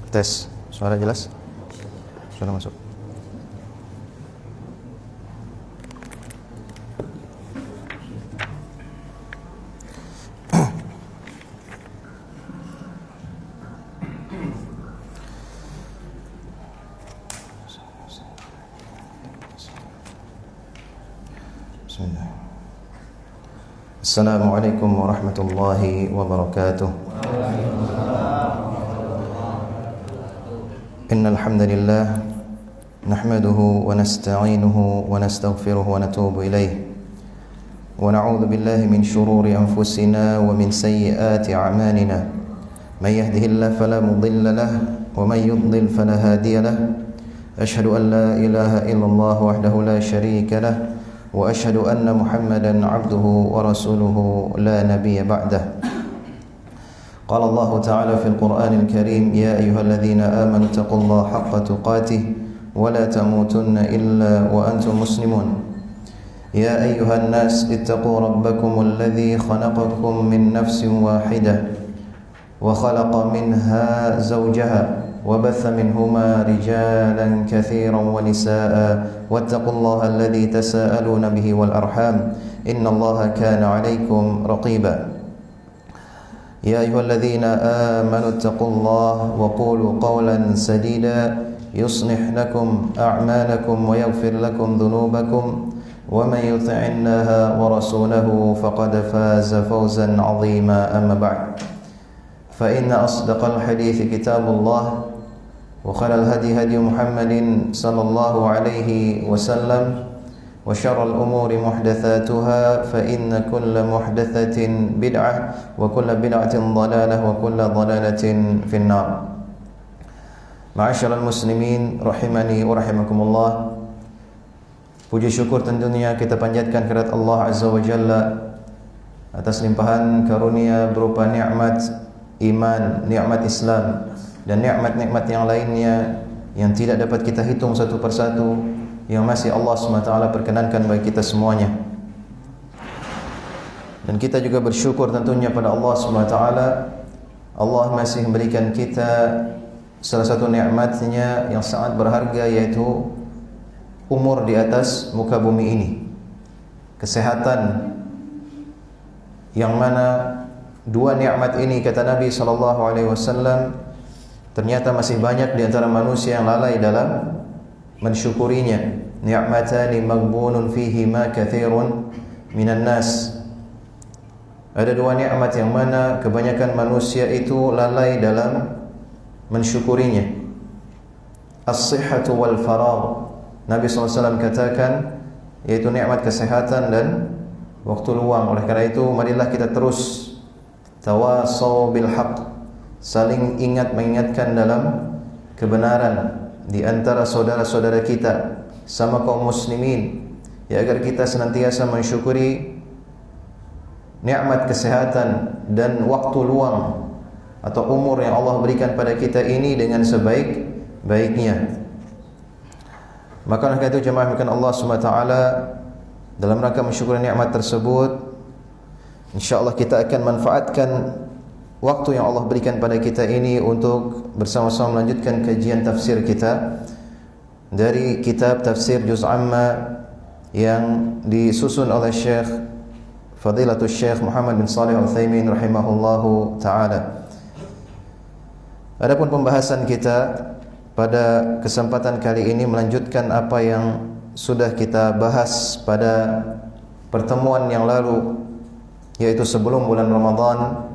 Tes, suara jelas? Suara masuk. Bismillah. Assalamualaikum warahmatullahi wabarakatuh. Innal hamdalillah nahmaduhu wa nasta'inuhu wa nastaghfiruhu wa natubu ilayh wa na'udzu billahi min shururi anfusina wa min sayyiati a'malina may yahdihillahu fala mudilla lahu wa may yudlil fala hadiya lahu ashhadu an la ilaha illallah wahdahu la sharika lahu wa ashhadu anna Muhammadan 'abduhu wa rasuluhu la nabiyya ba'dahu. قال الله تعالى في القرآن الكريم يا أيها الذين آمنوا اتقوا الله حق تقاته ولا تموتن إلا وأنتم مسلمون يا أيها الناس اتقوا ربكم الذي خلقكم من نفس واحدة وخلق منها زوجها وبث منهما رجالا كثيرا ونساء واتقوا الله الذي تساءلون به والأرحام إن الله كان عليكم رقيبا يا أيها الذين آمنوا اتقوا الله وقولوا قولا سديدا يصلح لكم أعمالكم ويغفر لكم ذنوبكم ومن يطع الله ورسوله فقد فاز فوزا عظيما أما بعد فإن أصدق الحديث كتاب الله وخير الهدي هدي محمد صلى الله عليه وسلم وشر الأمور محدثاتها فإن كل محدثة بدعة وكل بدعة ضلالة وكل ضلالة في النار. Ma'asyiral muslimin rahimani wa rahimakumullah. Puji syukur tentunya kita panjatkan kehadirat Allah Azza wa Jalla atas limpahan karunia berupa nikmat iman, nikmat Islam dan nikmat-nikmat yang lainnya yang tidak dapat kita hitung satu persatu yang masih Allah SWT perkenankan bagi kita semuanya. Dan kita juga bersyukur tentunya pada Allah SWT. Allah masih memberikan kita salah satu nikmatnya yang sangat berharga, yaitu umur di atas muka bumi ini, kesehatan, yang mana dua nikmat ini kata Nabi SAW ternyata masih banyak di antara manusia yang lalai dalam mensyukurinya. Ni'matani maghbunun fihima katsirun minan nas. Ada dua nikmat yang mana kebanyakan manusia itu lalai dalam mensyukurinya. As-sihhatu wal faragh. Nabi SAW katakan, yaitu nikmat kesehatan dan waktu luang. Oleh karena itu marilah kita terus tawasaw bil haqq, saling ingat mengingatkan dalam kebenaran di antara saudara-saudara kita sama kaum muslimin, ya, agar kita senantiasa mensyukuri nikmat kesehatan dan waktu luang atau umur yang Allah berikan pada kita ini dengan sebaik-baiknya. Maka oleh karena itu jemaah mungkin Allah SWT dalam rangka mensyukuri nikmat tersebut, insyaallah kita akan manfaatkan waktu yang Allah berikan pada kita ini untuk bersama-sama melanjutkan kajian tafsir kita dari kitab Tafsir Juz' Amma yang disusun oleh Syekh Fadilatul Syekh Muhammad bin Shalih Al-Utsaimin rahimahullahu taala. Adapun pembahasan kita pada kesempatan kali ini melanjutkan apa yang sudah kita bahas pada pertemuan yang lalu, yaitu sebelum bulan Ramadan,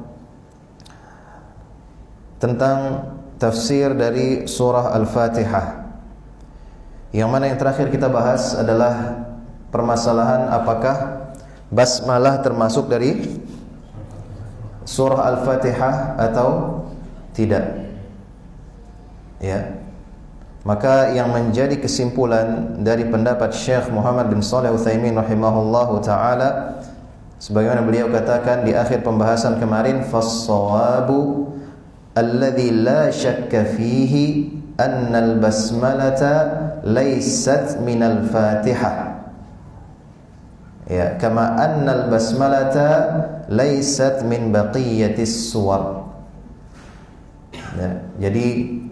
tentang tafsir dari surah Al-Fatihah. Yang mana yang terakhir kita bahas adalah permasalahan apakah basmalah termasuk dari surah Al-Fatihah atau tidak. Ya. Maka yang menjadi kesimpulan dari pendapat Syekh Muhammad bin Shalih Al-Utsaimin rahimahullahu taala, sebagaimana beliau katakan di akhir pembahasan kemarin, fas-shawabu alladhi la syakka fihi anna al-basmalata laysat minal Fatihah. Ya, kama anna al-basmalata laysat min baqiyatis suwar. Ya, jadi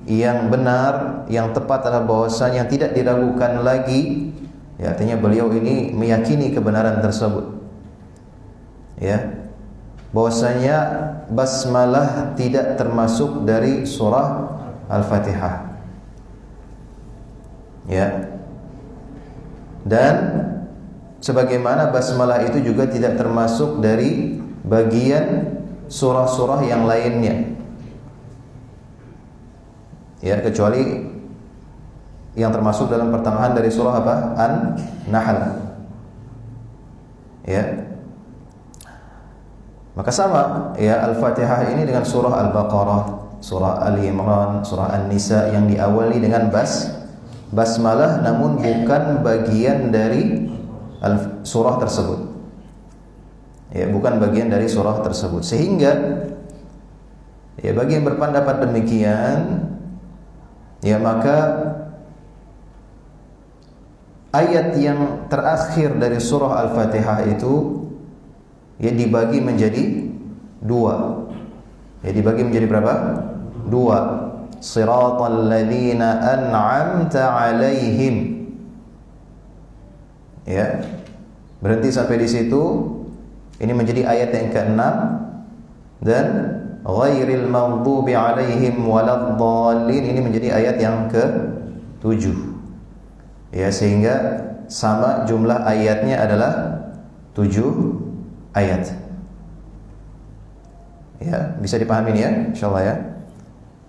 yang benar, yang tepat adalah bahwasanya yang tidak diragukan lagi, ya, artinya beliau ini meyakini kebenaran tersebut. Ya, bahwasanya basmalah tidak termasuk dari surah Al-Fatihah. Ya. Dan sebagaimana basmalah itu juga tidak termasuk dari bagian surah-surah yang lainnya. Ya, kecuali yang termasuk dalam pertengahan dari surah apa? An-Nahl. Ya. Maka sama, ya, Al-Fatihah ini dengan surah Al-Baqarah, surah Ali Imran, surah An-Nisa yang diawali dengan basmalah namun bukan bagian dari surah tersebut. Ya, bukan bagian dari surah tersebut. Sehingga ya bagi yang berpendapat demikian, ya maka ayat yang terakhir dari surah Al-Fatihah itu ya dibagi menjadi dua. Ya dibagi menjadi berapa? Dua. Siratal ladzina an'amta 'alaihim. Ya. Berhenti sampai di situ. Ini menjadi ayat yang ke-6 dan ghairil maghdubi 'alaihim waladdallin ini menjadi ayat yang ke-7. Ya, sehingga sama jumlah ayatnya adalah 7 ayat. Ya, bisa dipahami ya, insyaallah ya.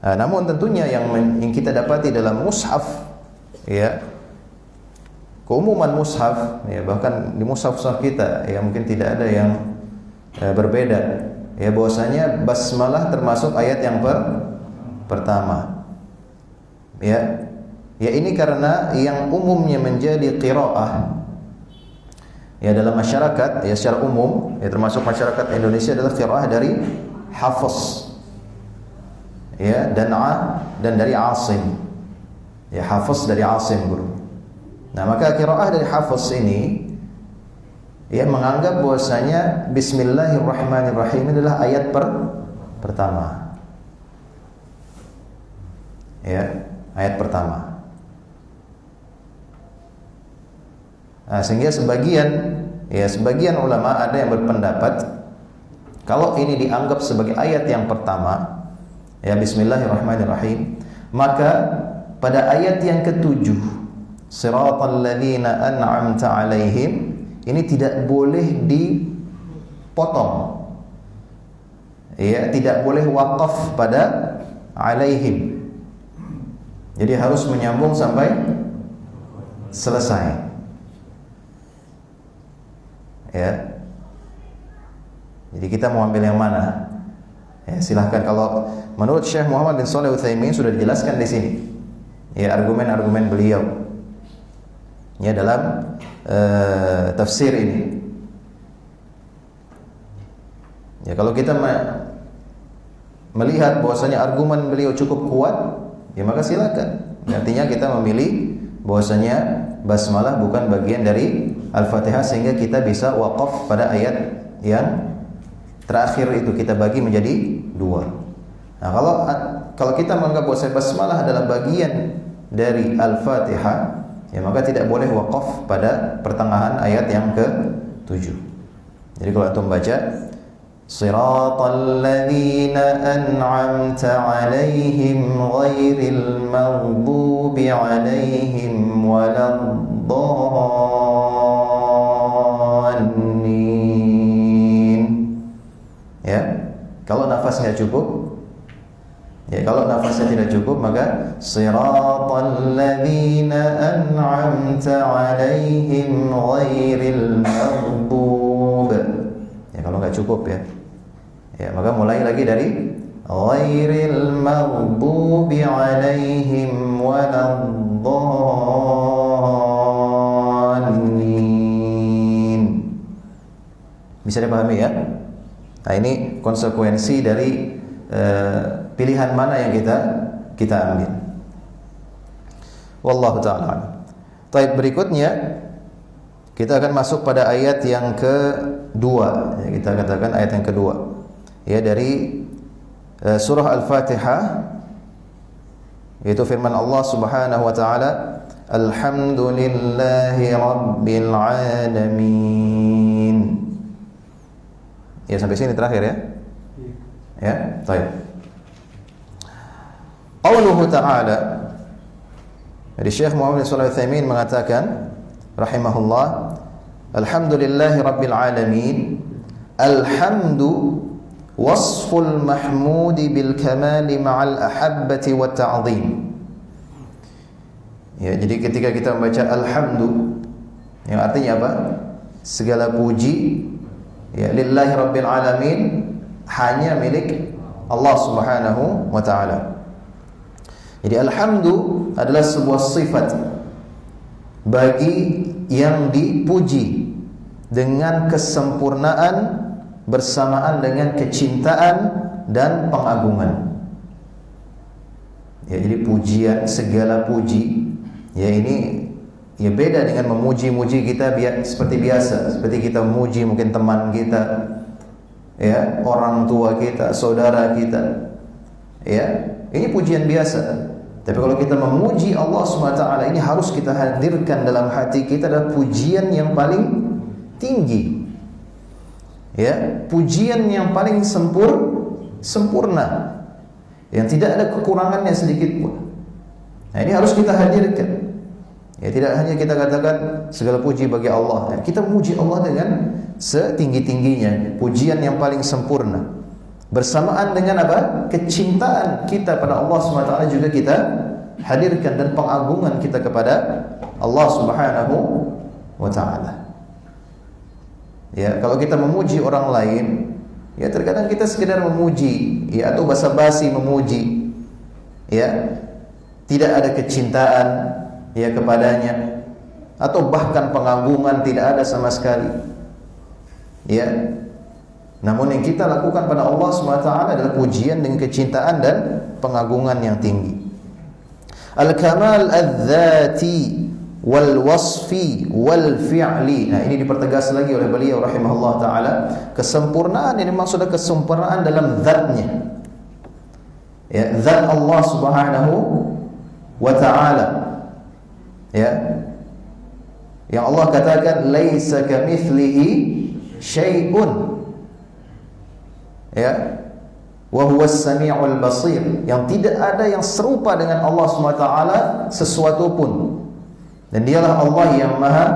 Namun tentunya yang kita dapati dalam mushaf, ya, keumuman mushaf, ya, bahkan di mushaf kita, ya mungkin tidak ada yang berbeda. Ya, bahwasanya basmalah termasuk ayat yang pertama. Ya, ya ini karena yang umumnya menjadi qiraah, ya dalam masyarakat, ya secara umum, ya termasuk masyarakat Indonesia adalah qiraah dari Hafiz. Ya, dan dari Asim. Ya, Hafiz dari Asim guru. Nah, maka qiraah dari Hafiz ini ya menganggap bahwasanya Bismillahirrahmanirrahim adalah ayat pertama. Ya, ayat pertama. Nah, sehingga sebagian ulama ada yang berpendapat kalau ini dianggap sebagai ayat yang pertama, ya Bismillahirrahmanirrahim, maka pada ayat yang ke-7 Siratal ladzina an'amta 'alaihim ini tidak boleh dipotong. Ya, tidak boleh wakaf pada 'alaihim. Jadi harus menyambung sampai selesai. Ya. Jadi kita mau ambil yang mana? Ya, silahkan. Kalau menurut Syekh Muhammad bin Shalih Al-Utsaimin sudah dijelaskan di sini. Ya, argumen-argumen beliau. Ya, dalam tafsir ini. Ya, kalau kita melihat bahwasanya argumen beliau cukup kuat, ya maka silakan. Artinya kita memilih bahwasanya basmalah bukan bagian dari Al-Fatihah sehingga kita bisa waqaf pada ayat yang terakhir itu, kita bagi menjadi dua. Nah, kalau kita menganggap bahwa basmalah adalah bagian dari Al-Fatihah, ya maka tidak boleh waqaf pada pertengahan ayat yang ke-7. Jadi kalau antum baca Siratal ladzina an'amta 'alaihim ghairil maghdubi 'alaihim waladdallin. Ya, kalau nafasnya cukup, ya kalau nafasnya tidak cukup maka Siratal ladzina an'amta 'alaihim ghairil maghdub. Ya kalau enggak cukup ya. Ya, maka mulai lagi dari ghairil maghdubi 'alaihim waladdallin. Bisa dipahami ya? Nah, ini konsekuensi dari pilihan mana yang kita ambil. Wallahu ta'ala. Baik, berikutnya kita akan masuk pada ayat yang kedua. Ya, kita katakan ayat yang kedua. Ya, dari surah Al-Fatihah Yaitu firman Allah Subhanahu wa taala, Alhamdulillahi Rabbil Alamin. Ya, sampai sini terakhir ya. Ya, baik. Qauluhu ta'ala. Jadi Syekh Muhammad Shalih Al-Utsaimin mengatakan rahimahullah, Alhamdulillahi Rabbil Alamin. Alhamdu wasful mahmudi bil kamali ma'al ahabbati wa ta'zim. Ya, jadi ketika kita membaca alhamdu, yang artinya apa? Segala puji ya lillahi rabbil alamin, hanya milik Allah Subhanahu wa taala. Jadi alhamdu adalah sebuah sifat bagi yang dipuji dengan kesempurnaan bersamaan dengan kecintaan dan pengagungan. Ya, jadi pujian, segala puji ya ini ya beda dengan memuji-muji kita seperti biasa, seperti kita memuji mungkin teman kita, ya, orang tua kita, saudara kita. Ya, ini pujian biasa. Tapi kalau kita memuji Allah SWT, ini harus kita hadirkan dalam hati kita adalah pujian yang paling tinggi. Ya, pujian yang paling sempurna. Yang tidak ada kekurangannya sedikit pun. Nah, ini harus kita hadirkan. Ya, tidak hanya kita katakan segala puji bagi Allah. Ya, kita memuji Allah dengan setinggi-tingginya, pujian yang paling sempurna. Bersamaan dengan apa? Kecintaan kita pada Allah SWT juga kita hadirkan, dan pengagungan kita kepada Allah Subhanahu wa taala. Ya, kalau kita memuji orang lain, ya terkadang kita sekedar memuji, ya, atau basa-basi memuji. Ya, tidak ada kecintaan ya kepadanya, atau bahkan pengagungan tidak ada sama sekali. Ya. Namun yang kita lakukan pada Allah SWT adalah pujian dengan kecintaan dan pengagungan yang tinggi. Al-kamal adz-dzati wal wasfi wal fi'li. Nah, ini dipertegas lagi oleh beliau rahimahullah taala, kesempurnaan ini maksudnya kesempurnaan dalam zatnya. Ya, zat Allah Subhanahu wa taala. Ya, yang Allah katakan laisa kamitslihi syai'un, ya, wa huwas samiul basir, yang tidak ada yang serupa dengan Allah SWT sesuatu pun, dan dialah Allah yang maha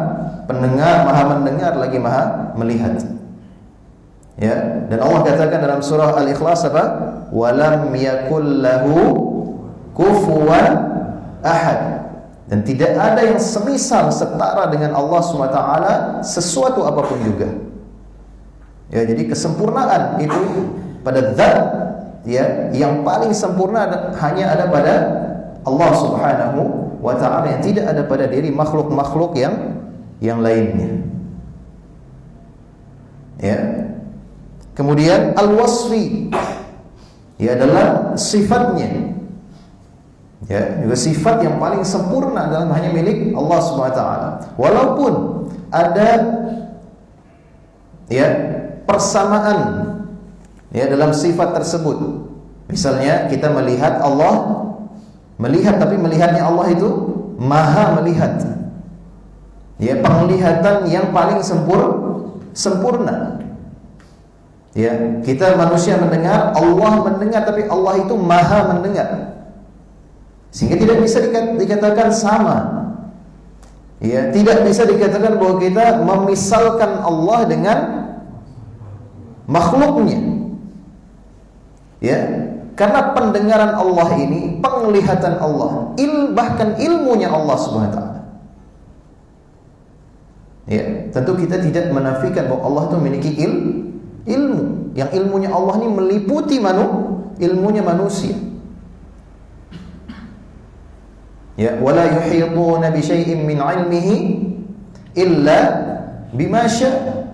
pendengar, maha mendengar, lagi maha melihat. Ya, dan Allah katakan dalam surah Al-Ikhlas apa? Walam yakul lahu kufuwan ahad, dan tidak ada yang semisal setara dengan Allah SWT sesuatu apapun juga. Ya, jadi kesempurnaan itu pada zat ya yang paling sempurna hanya ada pada Allah Subhanahu wa taala, yang tidak ada pada diri makhluk-makhluk yang lainnya. Ya. Kemudian al-wasfi ya adalah sifatnya. Ya, juga sifat yang paling sempurna dalam hanya milik Allah Subhanahu wa taala. Walaupun ada ya persamaan ya dalam sifat tersebut. Misalnya kita melihat Allah, melihat, tapi melihatnya Allah itu maha melihat. Ya, penglihatan yang paling sempurna. Ya, kita manusia mendengar, Allah mendengar, tapi Allah itu maha mendengar. Sehingga tidak bisa dikatakan sama. Ya, tidak bisa dikatakan bahwa kita memisalkan Allah dengan makhluknya. Ya, karena pendengaran Allah ini, penglihatan Allah, bahkan ilmunya Allah Subhanahu wa taala. Ya, tentu kita tidak menafikan bahwa Allah itu memiliki ilmu, yang ilmunya Allah ini meliputi ilmunya manusia. Ya, wala yuhituna bi syai'in min 'ilmihi illa bima syaa.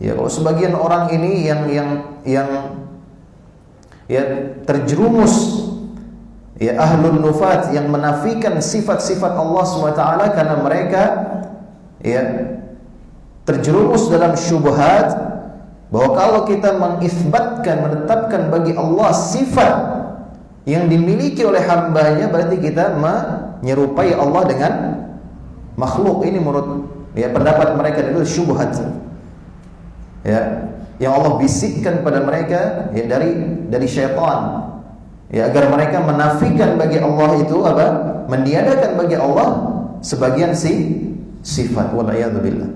Ya, kalau sebagian orang ini yang ya terjerumus ya ahlul nufat, yang menafikan sifat-sifat Allah SWT karena mereka ya terjerumus dalam syubhat bahwa kalau kita mengisbatkan, menetapkan bagi Allah sifat yang dimiliki oleh hambanya, berarti kita menyerupai Allah dengan makhluk. Ini menurut pendapat mereka itu syubhat. Yang Allah bisikkan pada mereka dari syaitan. Agar mereka menafikan bagi Allah itu meniadakan bagi Allah sebagian sifat. Wal-'iyadzu billah.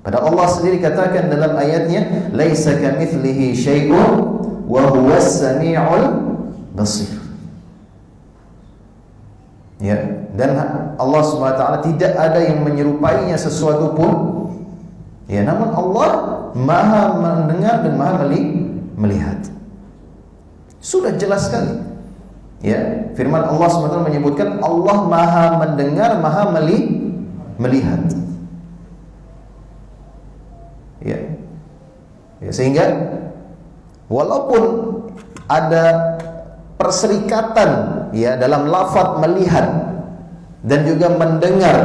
Padahal Allah sendiri katakan dalam ayatnya, laisa kamitslihi syai'un wa huwas samiul basir. Dan Allah Subhanahu wa taala tidak ada yang menyerupainya sesuatu pun. Namun Allah Maha mendengar dan Maha melihat. Sudah jelas sekali. Firman Allah Subhanahu wa taala menyebutkan Allah Maha mendengar, Maha melihat. Sehingga walaupun ada perserikatan dalam lafaz melihat dan juga mendengar,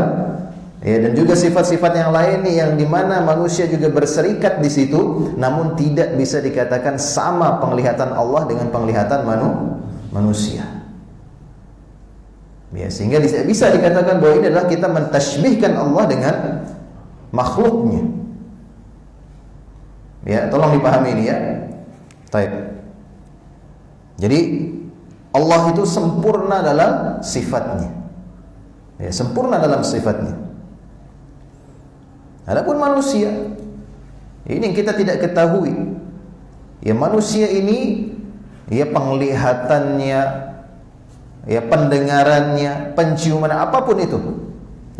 dan juga sifat-sifat yang lain yang dimana manusia juga berserikat di situ, namun tidak bisa dikatakan sama penglihatan Allah dengan penglihatan manusia. Sehingga bisa dikatakan bahwa ini adalah kita mentashbihkan Allah dengan makhluknya. Tolong dipahami ini Baik. Jadi Allah itu sempurna dalam sifatnya. Sempurna dalam sifatnya. Adapun manusia, ini yang kita tidak ketahui. Manusia ini penglihatannya, pendengarannya, penciuman, apapun itu.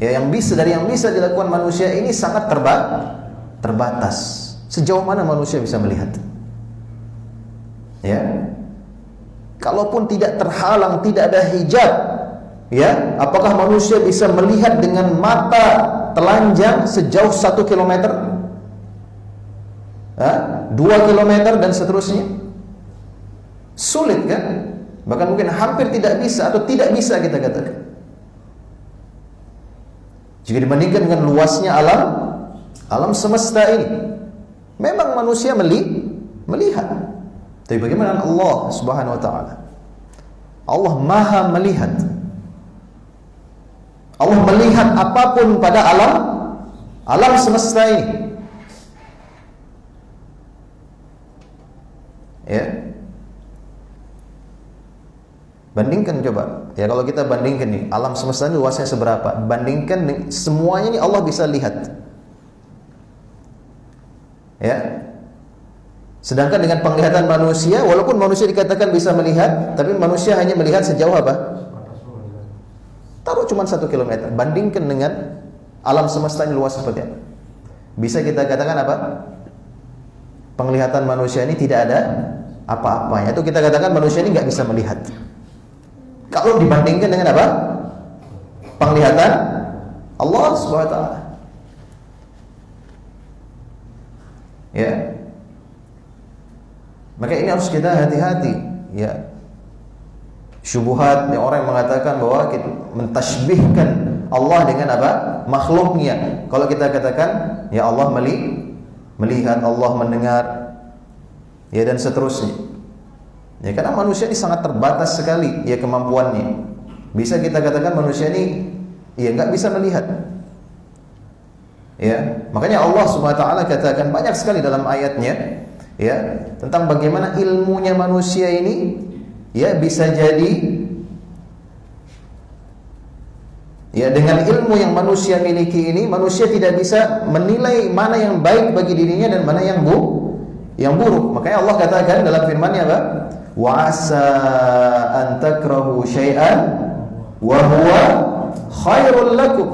Yang bisa dilakukan manusia ini sangat terbatas. Sejauh mana manusia bisa melihat? Kalaupun tidak terhalang, tidak ada hijab, apakah manusia bisa melihat dengan mata telanjang sejauh 1 kilometer, 2 kilometer dan seterusnya? Sulit kan? Bahkan mungkin hampir tidak bisa atau tidak bisa kita katakan. Jika dibandingkan dengan luasnya alam semesta ini, memang manusia melihat. Tapi bagaimana Allah Subhanahu wa taala? Allah Maha melihat. Allah melihat apapun pada alam semesta ini. Bandingkan coba. Kalau kita bandingkan nih, alam semesta ini luasnya seberapa? Bandingkan semuanya ini Allah bisa lihat. Sedangkan dengan penglihatan manusia, walaupun manusia dikatakan bisa melihat, tapi manusia hanya melihat sejauh apa? Taruh cuma 1 kilometer. Bandingkan dengan alam semesta ini luas seperti apa? Bisa kita katakan apa? Penglihatan manusia ini tidak ada apa-apanya. Itu kita katakan manusia ini nggak bisa melihat. Kalau dibandingkan dengan apa? Penglihatan Allah Subhanahu wa taala. Maka ini harus kita hati-hati. Syubhat orang yang mengatakan bahwa kita mentashbihkan Allah dengan apa? Makhluknya. Kalau kita katakan Allah melihat, Allah mendengar, dan seterusnya. Karena manusia ini sangat terbatas sekali kemampuannya. Bisa kita katakan manusia ini nggak bisa melihat. Makanya Allah Subhanahu wa taala katakan banyak sekali dalam ayatnya tentang bagaimana ilmunya manusia ini bisa jadi dengan ilmu yang manusia miliki ini, manusia tidak bisa menilai mana yang baik bagi dirinya dan mana yang buruk. Makanya Allah katakan dalam firman-Nya apa? Wa asa an takrahu syai'an wa huwa khairul lakum.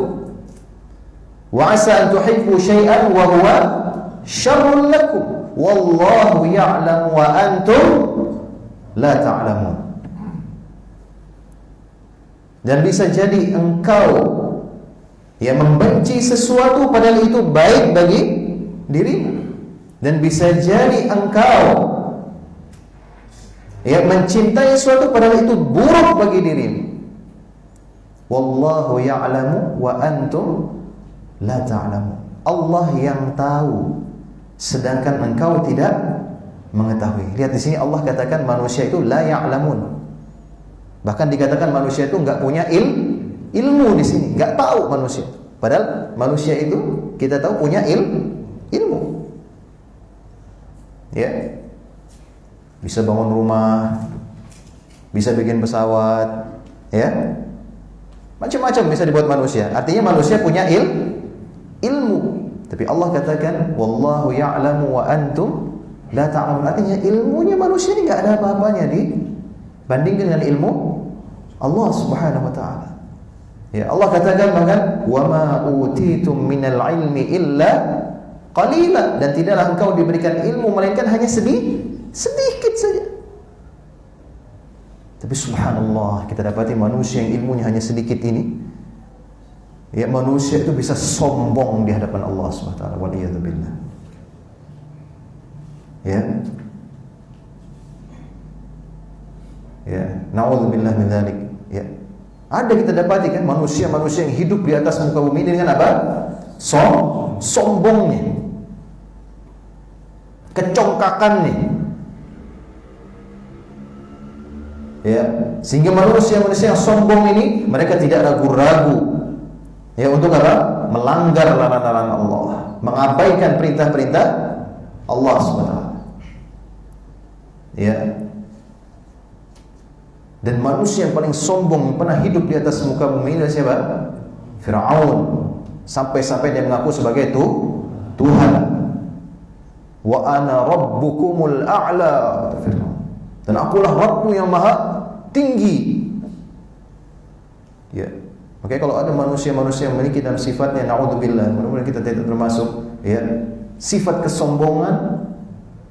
Wa asa an tuhibbu syai'an wa huwa syarrul lakum. Wallahu ya'lamu wa antum la ta'lamun. Dan bisa jadi engkau membenci sesuatu padahal itu baik bagi dirimu, dan bisa jadi engkau mencintai sesuatu padahal itu buruk bagi dirimu. Wallahu ya'lamu wa antum la ta'lamun. Allah yang tahu sedangkan engkau tidak mengetahui. Lihat di sini Allah katakan manusia itu la ya'lamun. Bahkan dikatakan manusia itu nggak punya ilmu di sini, nggak tahu manusia. Padahal manusia itu kita tahu punya ilmu. Ya, bisa bangun rumah, bisa bikin pesawat, ya, macam-macam bisa dibuat manusia. Artinya manusia punya ilmu. Tapi Allah katakan, wallahu ya'lamu wa antum la ta'lamun. Artinya ilmunya manusia ini nggak ada apa-apanya dibandingkan dengan ilmu Allah Subhanahu wa taala. Ya, Allah katakan bahkan wa ma utitum minal ilmi illa qalila, dan tidaklah engkau diberikan ilmu melainkan hanya sedikit saja. Tapi subhanallah, kita dapati manusia yang ilmunya hanya sedikit ini, ya, manusia itu bisa sombong di hadapan Allah Subhanahu wa taala, waliyadzubillah. Ya. Ya, naudzubillah min dzalik. Ya. Ada kita dapati kan manusia-manusia yang hidup di atas muka bumi ini dengan apa? Sombongnya. Kecongkakannya. Ya, sehingga manusia-manusia yang sombong ini mereka tidak ragu-ragu ya untuk apa? Melanggar larangan Allah, mengabaikan perintah-perintah Allah SWT. Ya. Dan manusia yang paling sombong yang pernah hidup di atas muka bumi ini adalah siapa? Fir'aun. Sampai-sampai dia mengaku sebagai Tuhan. Wa ana rabbukumul a'la. Dan akulah Rabbmu yang maha tinggi. Ya. Oke, kalau ada manusia-manusia yang memiliki dalam sifatnya, naudzubillah, mudah-mudahan kita tidak termasuk, ya, sifat kesombongan,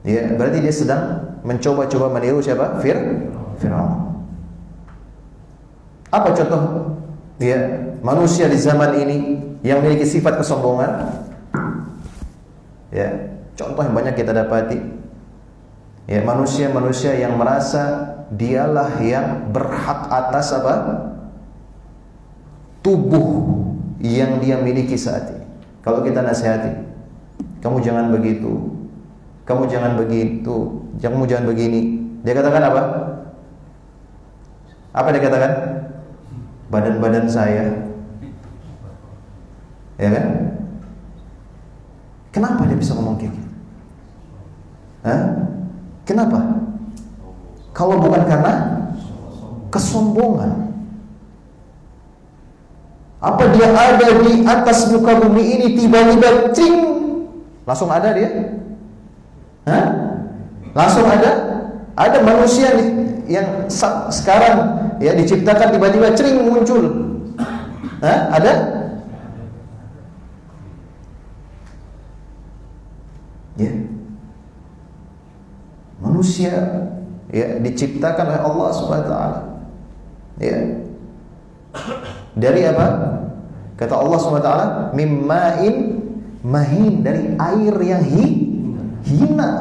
ya, berarti dia sedang mencoba-coba meniru siapa? Fir'aun. Apa contoh, ya, manusia di zaman ini yang memiliki sifat kesombongan? Ya, contoh yang banyak kita dapati. Ya, manusia-manusia yang merasa dialah yang berhak atas apa? Tubuh yang dia miliki saat ini. Kalau kita nasihati, kamu jangan begitu, kamu jangan begitu, kamu jangan begini, dia katakan apa? Apa dia katakan? Badan-badan saya, ya kan? Kenapa dia bisa ngomong kayak gitu? Hah? Kenapa? Kalau bukan karena kesombongan. Apa dia ada di atas muka bumi ini tiba-tiba cing, langsung ada dia? Hah? Langsung ada? Ada manusia yang sekarang ya diciptakan tiba-tiba cering muncul. Hah? Ada? Ya. Manusia ya diciptakan oleh Allah Subhanahu wa taala. Ya. Dari apa? Kata Allah Subhanahu wa taala, mimma'in mahin, dari air yang hina.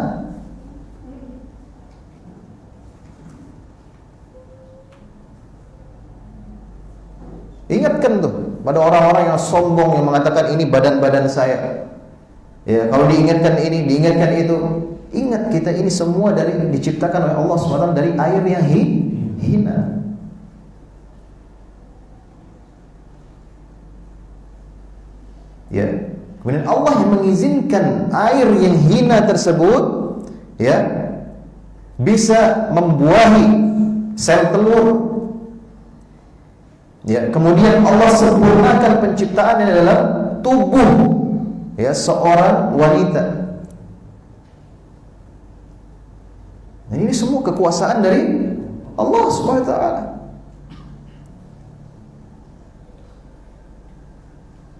Ingatkan tuh pada orang-orang yang sombong yang mengatakan ini badan-badan saya. Ya, kalau diingatkan ini, diingatkan itu, ingat kita ini semua diciptakan oleh Allah SWT dari air yang hina. Ya, kemudian Allah yang mengizinkan air yang hina tersebut, ya, bisa membuahi sel telur. Ya, kemudian Allah sempurnakan penciptaannya dalam tubuh, ya, seorang wanita. Dan ini semua kekuasaan dari Allah Subhanahu wa taala.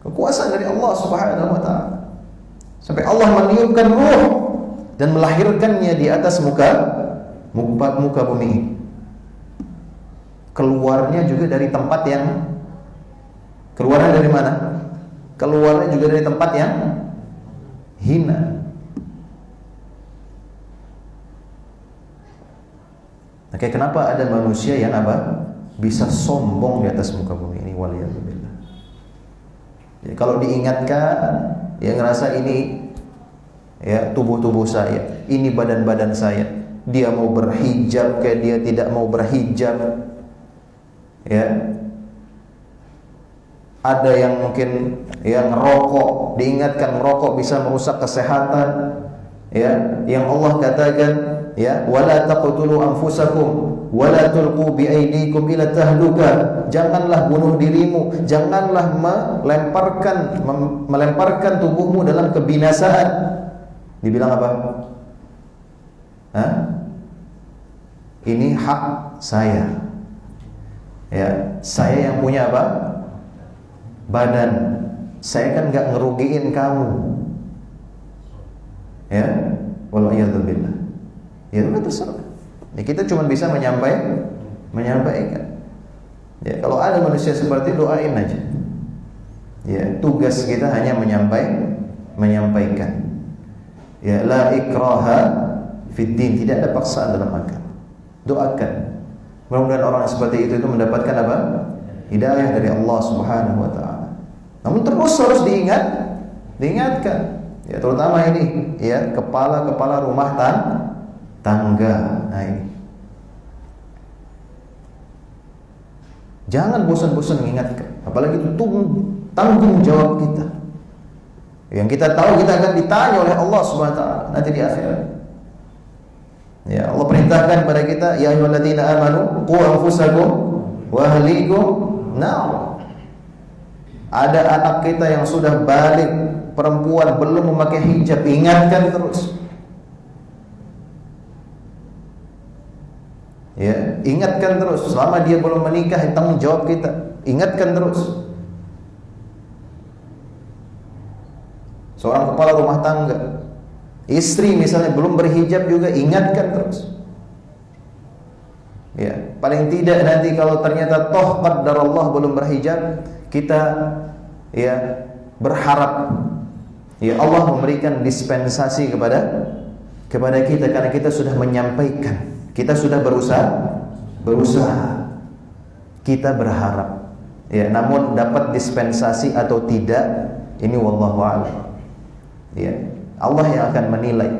Kekuasaan dari Allah Subhanahu wa taala. Sampai Allah meniupkan ruh dan melahirkannya di atas muka bumi ini. Keluarnya juga dari tempat yang, keluarnya dari mana? Keluarnya juga dari tempat yang hina. Oke, kenapa ada manusia yang apa? Bisa sombong di atas muka bumi ini, waliyadzubillah. Jadi kalau diingatkan, ya ngerasa ini ya tubuh-tubuh saya, ini badan-badan saya. Dia mau berhijab kayak dia tidak mau berhijab. Ya. Ada yang mungkin yang ngerokok, diingatkan merokok bisa merusak kesehatan. Ya, yang Allah katakan, ya, wala taqtulu anfusakum wala tulqu biaydikum ila tahluka. Janganlah bunuh dirimu, janganlah melemparkan tubuhmu dalam kebinasaan. Dibilang apa? Hah? Ini hak saya. Ya, saya yang punya apa? Badan. Saya kan enggak ngerugiin kamu. Ya, wal'iyadzubillah. Ya udah terserah. Ya, kita cuma bisa menyampaikan. Ya, kalau ada manusia seperti doain aja. Ya, tugas kita hanya menyampaikan. Ya, la ikraha fid din, tidak ada paksaan dalam agama. Doakan. Mudah-mudahan orang seperti itu mendapatkan apa? Hidayah dari Allah Subhanahu wa taala. Namun terus harus diingatkan. Ya, terutama ini, ya, kepala rumah tangga. Nah, ini. Jangan bosan-bosan mengingatkan, apalagi itu tanggung jawab kita. Yang kita tahu kita akan ditanya oleh Allah Subhanahu wa taala nanti di akhirat. Ya, Allah perintahkan pada kita, ya ayyuhalladzina amanu qu anfusakum wa ahlikum nar. Ada anak kita yang sudah balik, perempuan belum memakai hijab, ingatkan terus. Ya, ingatkan terus. Selama dia belum menikah, tanggung jawab kita. Ingatkan terus. Seorang kepala rumah tangga, istri misalnya belum berhijab juga, ingatkan terus. Ya, paling tidak nanti kalau ternyata toh qadarullah belum berhijab, kita ya berharap ya Allah memberikan dispensasi kepada kita karena kita sudah menyampaikan, kita sudah berusaha. Kita berharap. Ya, namun dapat dispensasi atau tidak, ini wallahu a'lam. Ya, Allah yang akan menilai.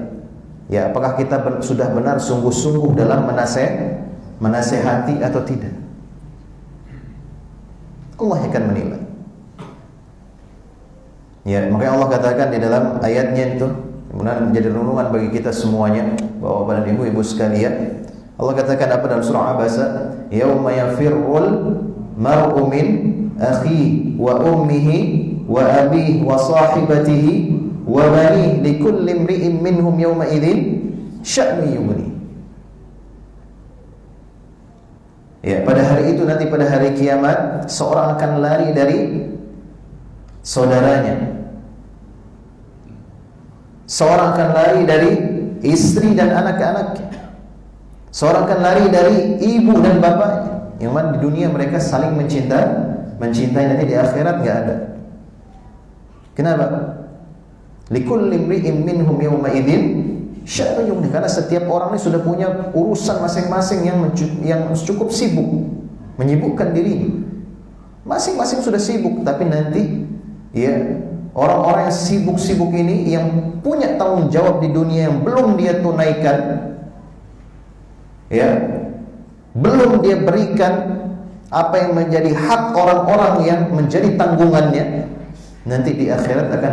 Ya, apakah kita sudah benar sungguh-sungguh dalam menasehati atau tidak. Allah yang akan menilai. Ya, makanya Allah katakan di dalam ayatnya itu, kemudian menjadi renungan bagi kita semuanya, Bapak dan Ibu sekalian. Allah katakan apa dalam surah Abasa? Yauma yafirrul mar'u min akhihi wa ummihi wa abihi wa sahibatihi wa banihi likulli imri'in minhum yawma idzin sya'nu yughni. Ya, pada hari itu nanti, pada hari kiamat, seorang akan lari dari saudaranya. Seorang akan lari dari istri dan anak-anaknya. Seorang akan lari dari ibu dan bapaknya. Yang mana di dunia mereka saling mencintai, nanti di akhirat enggak ada. Kenapa? Likulli imri'in minhum yawma idzin sya'nu yughni, karena setiap orang ini sudah punya urusan masing-masing yang cukup sibuk, menyibukkan diri. Masing-masing sudah sibuk, tapi nanti ya orang-orang yang sibuk-sibuk ini yang punya tanggung jawab di dunia yang belum dia tunaikan, ya, belum dia berikan apa yang menjadi hak orang-orang yang menjadi tanggungannya, nanti di akhirat akan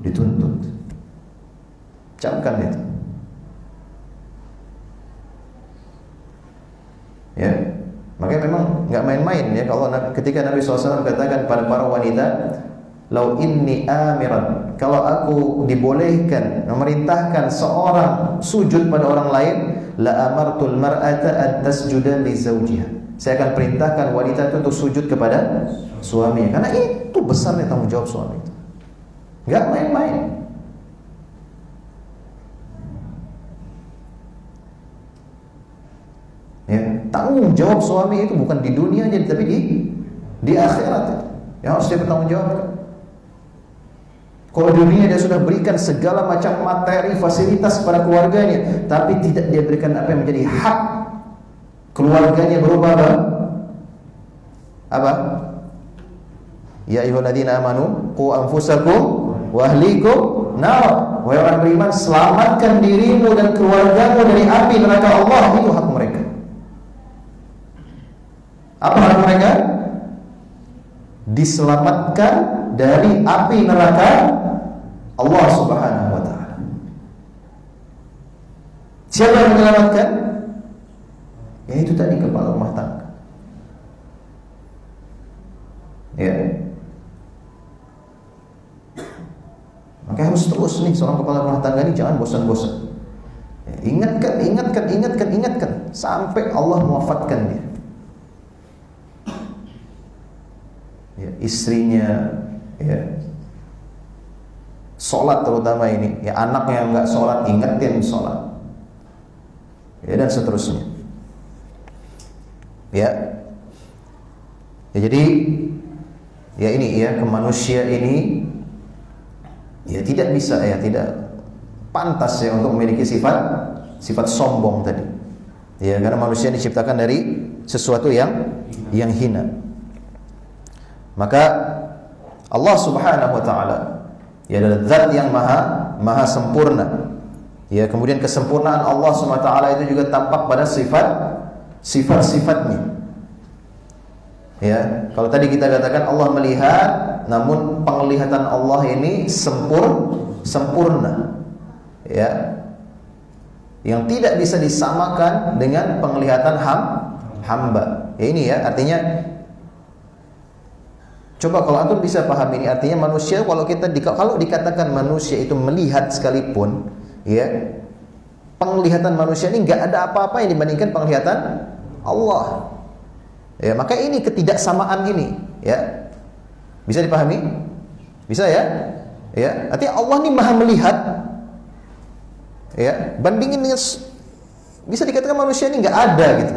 dituntut. Camkan itu. Ya, makanya memang nggak main-main ya kalau ketika Nabi SAW katakan pada para wanita, lau inni amiran, kalau aku dibolehkan memerintahkan seorang sujud pada orang lain, la amartul mar'ata an tasjuda li zawjiha. Saya akan perintahkan wanita itu untuk sujud kepada suaminya, karena itu besarnya tanggung jawab suami itu. Enggak main-main. Ya, tanggung jawab suami itu bukan di dunia aja, tapi di akhirat itu. Yang harus dia bertanggung jawab. Kalau di dunia dia sudah berikan segala macam materi, fasilitas pada keluarganya, tapi tidak dia berikan apa yang menjadi hak keluarganya, berupa apa? Ya ayyuhalladzina amanu qu anfusakum wa ahlikum nar. Wahai orang beriman, selamatkan dirimu dan keluargamu dari api neraka Allah. Itu hak mereka. Apa hak mereka? Diselamatkan dari api neraka Allah Subhanahu wa taala. Siapa yang menyelamatkan? Ya itu tadi, kepala rumah tangga. Ya. Maka harus terus nih seorang kepala rumah tangga ini jangan bosan-bosan. Ya, ingatkan sampai Allah mewafatkan dia. Ya, istrinya ya sholat, terutama ini ya, anak yang nggak sholat ingetin sholat ya, dan seterusnya ya. Ya jadi ya ini ya, ke manusia ini ya tidak bisa ya, tidak pantas ya untuk memiliki sifat sombong tadi ya, karena manusia diciptakan dari sesuatu yang hina. Maka Allah Subhanahu wa taala ya adalah zat yang maha sempurna. Ya, kemudian kesempurnaan Allah Subhanahu wa taala itu juga tampak pada sifat-sifatnya. Ya, kalau tadi kita katakan Allah melihat, namun penglihatan Allah ini sempurna. Ya. Yang tidak bisa disamakan dengan penglihatan hamba. Ya ini ya, artinya coba kalau antum bisa paham ini, artinya manusia kalau dikatakan manusia itu melihat sekalipun, ya penglihatan manusia ini nggak ada apa-apa yang dibandingkan penglihatan Allah. Ya maka ini ketidaksamaan ini, ya bisa dipahami? Bisa ya? Ya artinya Allah ini maha melihat. Ya bandingin dengan, bisa dikatakan manusia ini nggak ada gitu,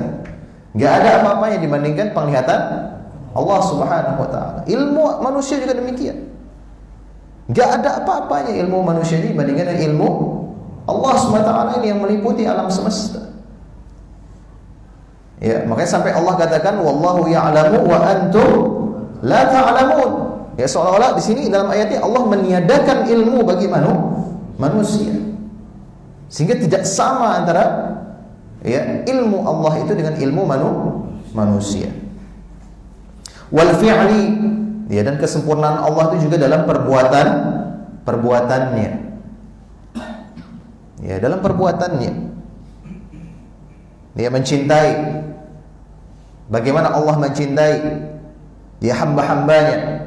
nggak ada apa-apa yang dibandingkan penglihatan Allah Subhanahu wa taala. Ilmu manusia juga demikian. Enggak ada apa-apanya ilmu manusia ini dibandingkan dengan ilmu Allah Subhanahu wa taala ini yang meliputi alam semesta. Ya, makanya sampai Allah katakan wallahu ya'lamu wa antum la ta'lamun. Ya seolah-olah di sini dalam ayatnya Allah meniadakan ilmu bagi manusia. Sehingga tidak sama antara ya ilmu Allah itu dengan ilmu manusia. Wal fi'li ya, dan kesempurnaan Allah itu juga dalam perbuatannya. Ya, dalam perbuatannya. Dia mencintai. Bagaimana Allah mencintai dia hamba-hambanya.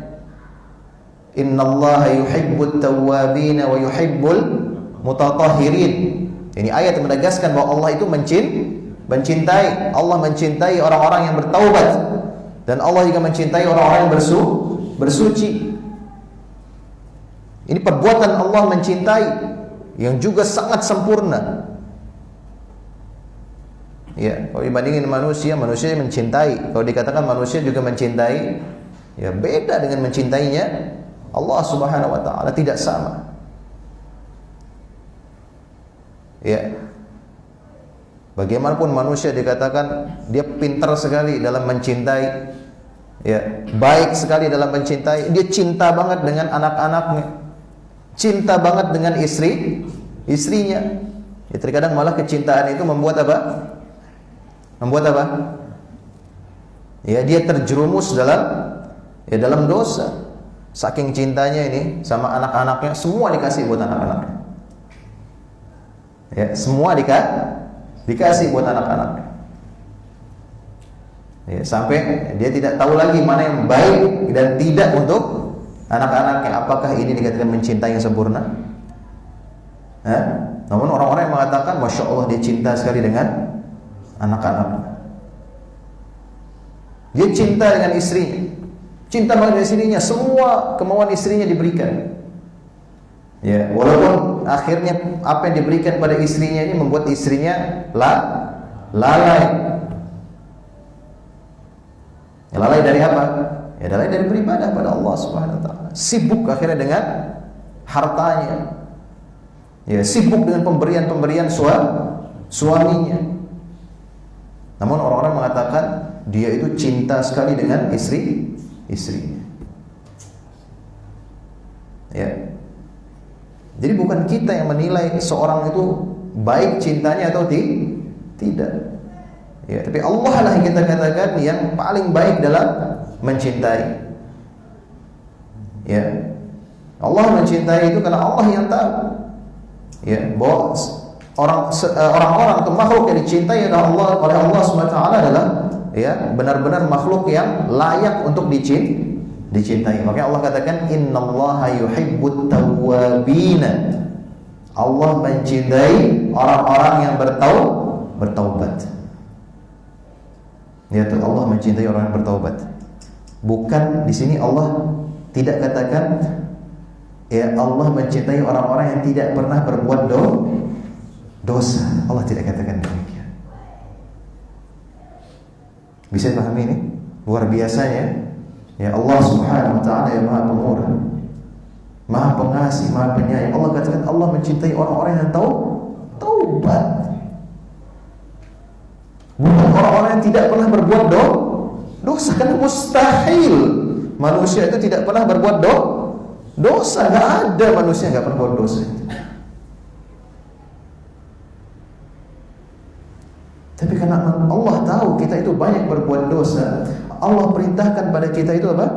Innallaha yuhibbut tawwabin wa yuhibbul mutatahhirin. Ini ayat yang menegaskan bahwa Allah itu mencintai. Allah mencintai orang-orang yang bertaubat. Dan Allah juga mencintai orang-orang yang bersuci. Ini perbuatan Allah mencintai yang juga sangat sempurna. Ya, kalau dibandingin manusia mencintai. Kalau dikatakan manusia juga mencintai, ya beda dengan mencintainya Allah Subhanahu wa taala, tidak sama. Ya. Bagaimanapun manusia dikatakan dia pintar sekali dalam mencintai, ya, baik sekali dalam mencintai, dia cinta banget dengan anak-anaknya, cinta banget dengan istrinya. Ya, terkadang malah kecintaan itu membuat apa? Ya, dia terjerumus dalam dosa. Saking cintanya ini sama anak-anaknya, semua dikasih buat anak-anaknya. Ya, semua dikasih buat anak-anaknya. Ya, sampai dia tidak tahu lagi mana yang baik dan tidak untuk anak-anaknya. Apakah ini dikatakan mencintai yang sempurna? Namun orang-orang yang mengatakan Masya Allah dia cinta sekali dengan anak-anaknya. Dia cinta dengan istrinya, cinta banget dengan istrinya, semua kemauan istrinya diberikan. Ya, walaupun akhirnya apa yang diberikan pada istrinya ini membuat istrinya lalai. Ya, lalai dari apa? Ya, lalai dari beribadah pada Allah Subhanahu wa taala. Sibuk akhirnya dengan hartanya. Ya, sibuk dengan pemberian-pemberian suaminya. Namun orang-orang mengatakan dia itu cinta sekali dengan istrinya. Ya. Jadi bukan kita yang menilai seorang itu baik cintanya atau tidak. Ya, tapi Allah lah yang kita katakan yang paling baik dalam mencintai. Ya. Allah mencintai itu karena Allah yang tahu. Ya, bahwa orang-orang atau makhluk yang dicintai oleh Allah SWT adalah ya benar-benar makhluk yang layak untuk dicintai. Makanya Allah katakan innallaha yuhibbut tawwabin. Allah mencintai orang-orang yang bertaubat. Ya, Allah mencintai orang yang bertaubat. Bukan di sini Allah tidak katakan ya Allah mencintai orang-orang yang tidak pernah berbuat dosa. Allah tidak katakan demikian. Bisa pahami ini? Luar biasanya. Ya Allah Subhanahu wa taala yang Maha Pemurah, Maha Pengasih, Maha Penyayang. Allah katakan Allah mencintai orang-orang yang taubat. Bukan orang-orang yang tidak pernah berbuat dosa. Kan mustahil manusia itu tidak pernah berbuat dosa. Gak ada manusia yang gak pernah berbuat dosa. Tapi karena Allah tahu kita itu banyak berbuat dosa, Allah perintahkan pada kita itu apa?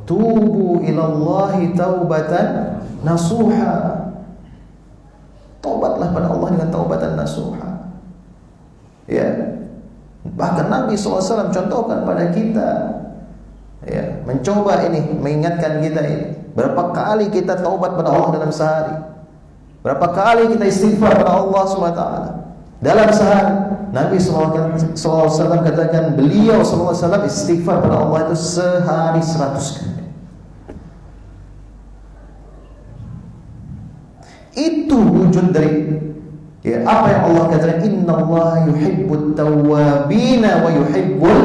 Tubu ilallahi taubatan nasuha. Taubatlah pada Allah dengan taubatan nasuha. Ya, bahkan Nabi SAW contohkan pada kita, ya, mencoba ini, mengingatkan kita ini. Berapa kali kita taubat pada Allah dalam sehari? Berapa kali kita istighfar pada Allah SWT dalam sehari? Nabi SAW katakan beliau SAW istighfar pada Allah itu sehari 100 kali. Itu wujud dari ya, apa yang Allah katakan innallaha yuhibbut tawwabina wa yuhibbul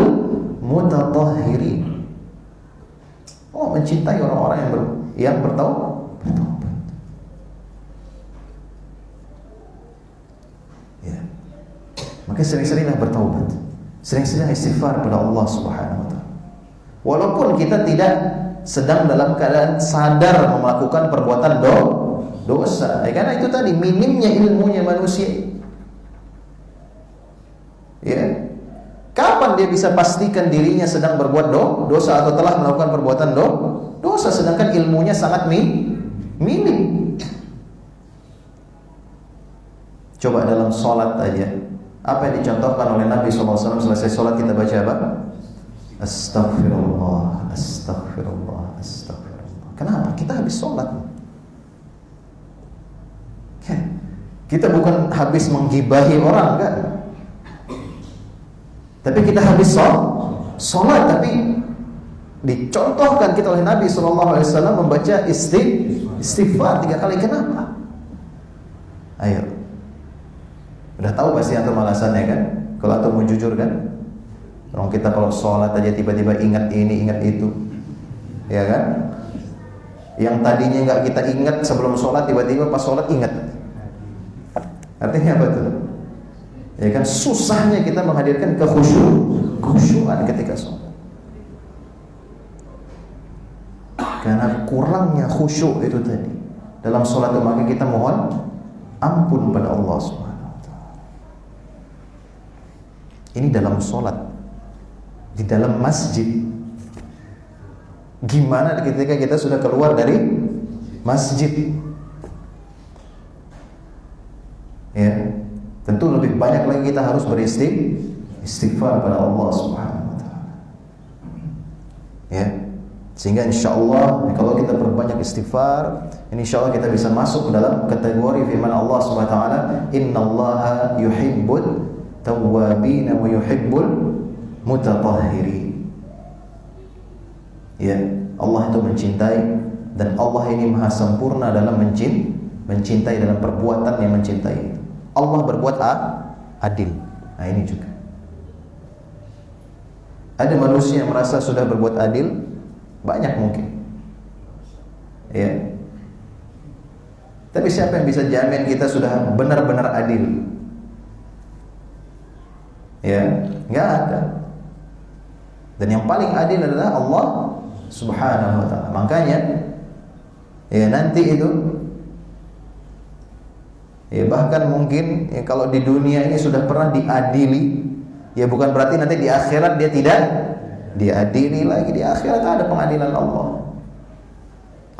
mutatahhirin. Allah mencintai orang-orang yang bertaubat. Ya. Maka sering-seringlah bertaubat. Sering-seringlah istighfar pada Allah Subhanahu wa taala. Walaupun kita tidak sedang dalam keadaan sadar melakukan perbuatan dosa. Karena itu tadi minimnya ilmunya manusia. Ya. Kapan dia bisa pastikan dirinya sedang berbuat dosa atau telah melakukan perbuatan dosa sedangkan ilmunya sangat minim. Coba dalam sholat aja, apa yang dicontohkan oleh Nabi SAW selesai sholat kita baca apa? Astaghfirullah, astaghfirullah, astaghfirullah. Kenapa? Kita habis sholat. Kita bukan habis menggibahi orang, enggak. Tapi kita habis sholat, tapi dicontohkan kita oleh Nabi SAW membaca istighfar 3 kali. Kenapa? Ayo, udah tahu pasti antum alasannya kan? Kalau antum mau jujur kan? Orang kita kalau sholat aja tiba-tiba ingat ini, ingat itu, ya kan? Yang tadinya nggak kita ingat sebelum sholat, tiba-tiba pas sholat ingat. Artinya apa tuh? Ya kan susahnya kita menghadirkan kekhusyuan ketika sholat. Karena kurangnya khusyuk itu tadi dalam sholat, maka kita mohon ampun pada Allah Subhanahu wa taala. Ini dalam sholat, di dalam masjid. Gimana ketika kita sudah keluar dari masjid? Ya, tentu lebih banyak lagi kita harus beristighfar pada Allah Subhanahu wa taala. Ya. Sehingga insyaallah kalau kita perbanyak istighfar, insyaallah kita bisa masuk ke dalam kategori firman Allah Subhanahu wa taala, innallaha yuhibbut tawwabin wa yuhibbul mutatahhirin. Ya, Allah itu mencintai, dan Allah ini maha sempurna dalam mencintai dalam perbuatan yang mencintai. Allah berbuat adil. Nah ini juga. Ada manusia yang merasa sudah berbuat adil, banyak mungkin. Ya. Tapi siapa yang bisa jamin kita sudah benar-benar adil? Ya, nggak ada. Dan yang paling adil adalah Allah Subhanahu wa taala. Makanya ya nanti itu Ya, bahkan mungkin ya, kalau di dunia ini sudah pernah diadili, ya bukan berarti nanti di akhirat dia tidak diadili lagi. Di akhirat ada pengadilan Allah.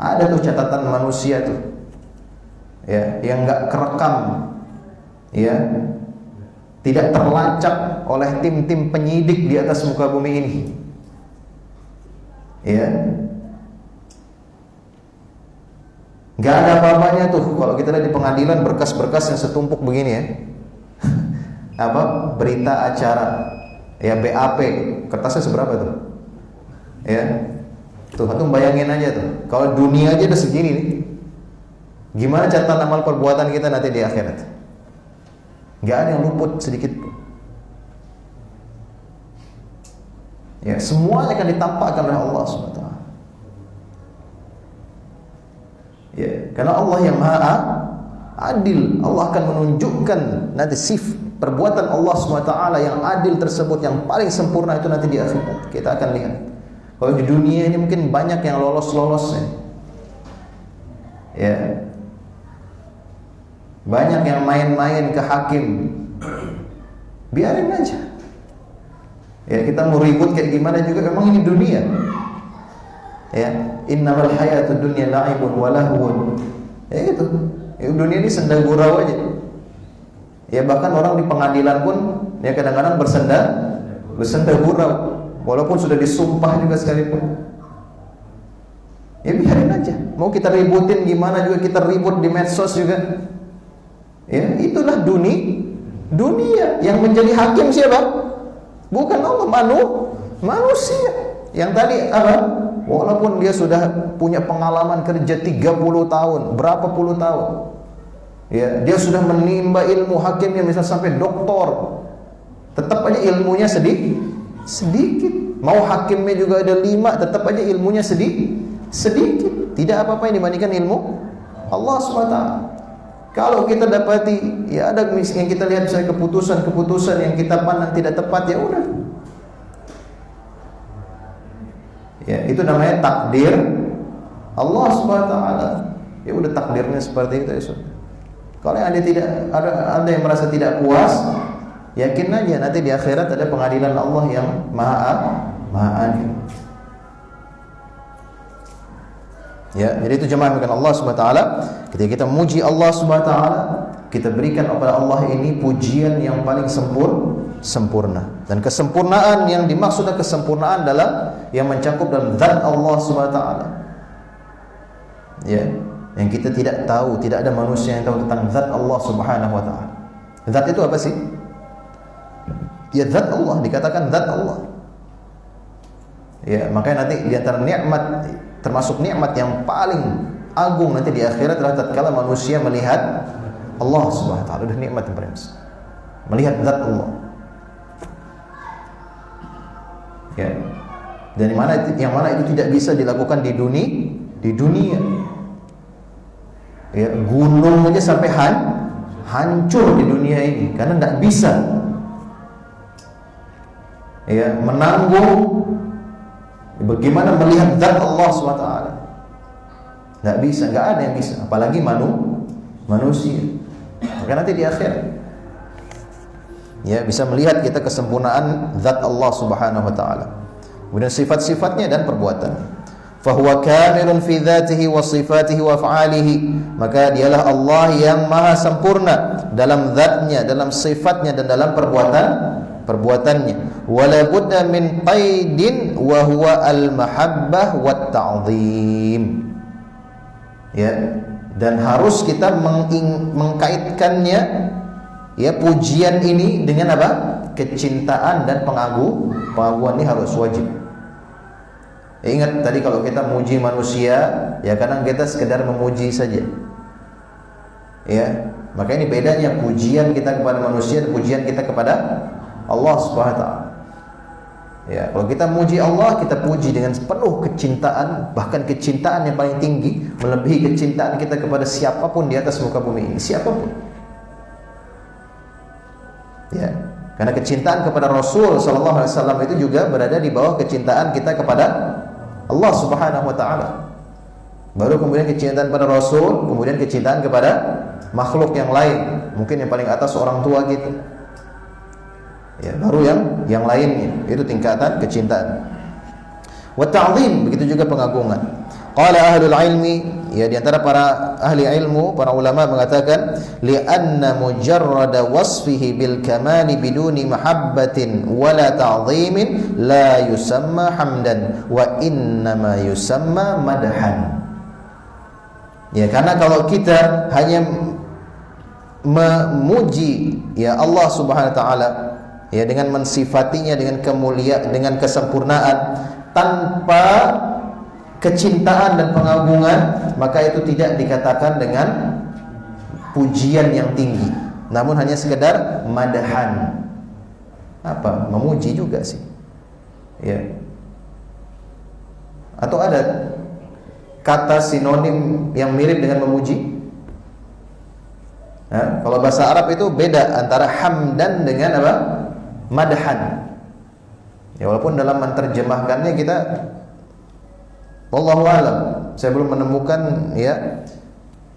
Ada tuh catatan manusia tuh, ya, yang nggak kerekam, ya, tidak terlacak oleh tim-tim penyidik di atas muka bumi ini, ya. Nggak ada apa-apanya tuh kalau kita lihat di pengadilan berkas-berkas yang setumpuk begini ya. Apa berita acara, ya, BAP, kertasnya seberapa tuh, ya. Tuh, antum bayangin aja tuh, kalau dunia aja udah segini nih, gimana catatan amal perbuatan kita nanti di akhirat? Gak ada yang luput sedikit pun. Ya, semuanya akan ditampakkan oleh Allah SWT. Ya, karena Allah yang Maha Adil, Allah akan menunjukkan nanti perbuatan Allah SWT yang adil tersebut, yang paling sempurna itu nanti di akhirat. Kita akan lihat. Kalau di dunia ini mungkin banyak yang lolos-lolosnya, ya, banyak yang main-main ke hakim. Biarin aja. Ya, kita mau ribut kayak gimana juga, memang ini dunia. Ya, innamal hayatud dunya la'ibun wa lahwun. Ya itu. Ya, dunia ini senda gurau aja. Ya, bahkan orang di pengadilan pun ya kadang-kadang bersenda gurau. Walaupun sudah disumpah juga sekalipun, ya biarin aja. Mau kita ributin gimana juga, kita ribut di medsos juga. Ya, itulah dunia. Yang menjadi hakim siapa? Bukan Allah, manusia. Yang tadi apa? Walaupun dia sudah punya pengalaman kerja 30 tahun, berapa puluh tahun, ya, dia sudah menimba ilmu hakimnya misal sampai doktor, tetap aja ilmunya sedikit. Mau hakimnya juga ada 5, tetap aja ilmunya sedikit. Tidak apa-apa yang dibandingkan ilmu Allah SWT. Kalau kita dapati, ya ada yang kita lihat misalnya keputusan yang kita pandang tidak tepat, ya udah. Ya, itu namanya takdir Allah SWT. Ya udah, takdirnya seperti itu ya sudah. Kalau ada yang merasa tidak puas, yakin aja nanti di akhirat ada pengadilan Allah yang Maha Adil. Ya, jadi itu jemaah bukan Allah Subhanahu wa taala. Ketika kita memuji Allah Subhanahu wa taala, kita berikan kepada Allah ini pujian yang paling sempurna. Dan kesempurnaan yang dimaksud kesempurnaan adalah yang mencakup dalam zat Allah Subhanahu wa taala. Ya, yang kita tidak tahu, tidak ada manusia yang tahu tentang zat Allah Subhanahu wa taala. Zat itu apa sih? Ya, zat Allah, dikatakan zat Allah. Ya, makanya nanti di antara nikmat, termasuk nikmat yang paling agung nanti di akhirat adalah tatkala manusia melihat Allah Subhanahu wa taala. Udah nikmat yang paling besar. Melihat zat Allah. Ya. Dan yang mana itu tidak bisa dilakukan di dunia. Ya, gunung aja sampai hancur di dunia ini karena tidak bisa. Ya, menanggung. Bagaimana melihat zat Allah SWT? Nggak bisa, nggak ada yang bisa. Apalagi manusia. Maka nanti di akhir, ya, bisa melihat kita kesempurnaan zat Allah Subhanahu Wa Taala. Kemudian sifat-sifatnya dan perbuatan. Fahuwa kamilun fi dzatihi wa sifatihi wa af'alihi. Maka dialah Allah yang maha sempurna dalam zatnya, dalam sifatnya, dan dalam perbuatannya. Wala budda min qaidin wa huwa al-mahabbah wat ta'zim. Ya, dan harus kita mengkaitkannya, ya, pujian ini dengan apa? Kecintaan dan pengaguan ini harus wajib. Ya, ingat tadi kalau kita memuji manusia, ya kadang kita sekedar memuji saja. Ya, maka ini bedanya pujian kita kepada manusia dan pujian kita kepada Allah Subhanahu wa taala. Ya, kalau kita memuji Allah, kita puji dengan penuh kecintaan, bahkan kecintaan yang paling tinggi, melebihi kecintaan kita kepada siapapun di atas muka bumi ini, siapapun. Ya, karena kecintaan kepada Rasul sallallahu alaihi wasallam itu juga berada di bawah kecintaan kita kepada Allah Subhanahu wa taala. Baru kemudian kecintaan pada Rasul, kemudian kecintaan kepada makhluk yang lain, mungkin yang paling atas orang tua gitu. Ya, baru yang lainnya, itu tingkatan kecintaan. Wa ta'zim, begitu juga pengagungan. Qala ahlul ilmi, ya di antara para ahli ilmu, para ulama mengatakan li'anna mujarrada wasfihi bil kamali biduni mahabbatin wala ta'zimin la yusamma hamdan wa innama yusamma madhan. Ya, karena kalau kita hanya memuji ya Allah Subhanahu wa taala ya dengan mensifatinya dengan kemuliaan, dengan kesempurnaan tanpa kecintaan dan pengagungan, maka itu tidak dikatakan dengan pujian yang tinggi, namun hanya sekedar madahan. Apa? Memuji juga sih. Ya. Atau ada kata sinonim yang mirip dengan memuji? Nah, kalau bahasa Arab itu beda antara hamdan dengan apa? Madhan. Ya, walaupun dalam menerjemahkannya kita wallahu alam, saya belum menemukan ya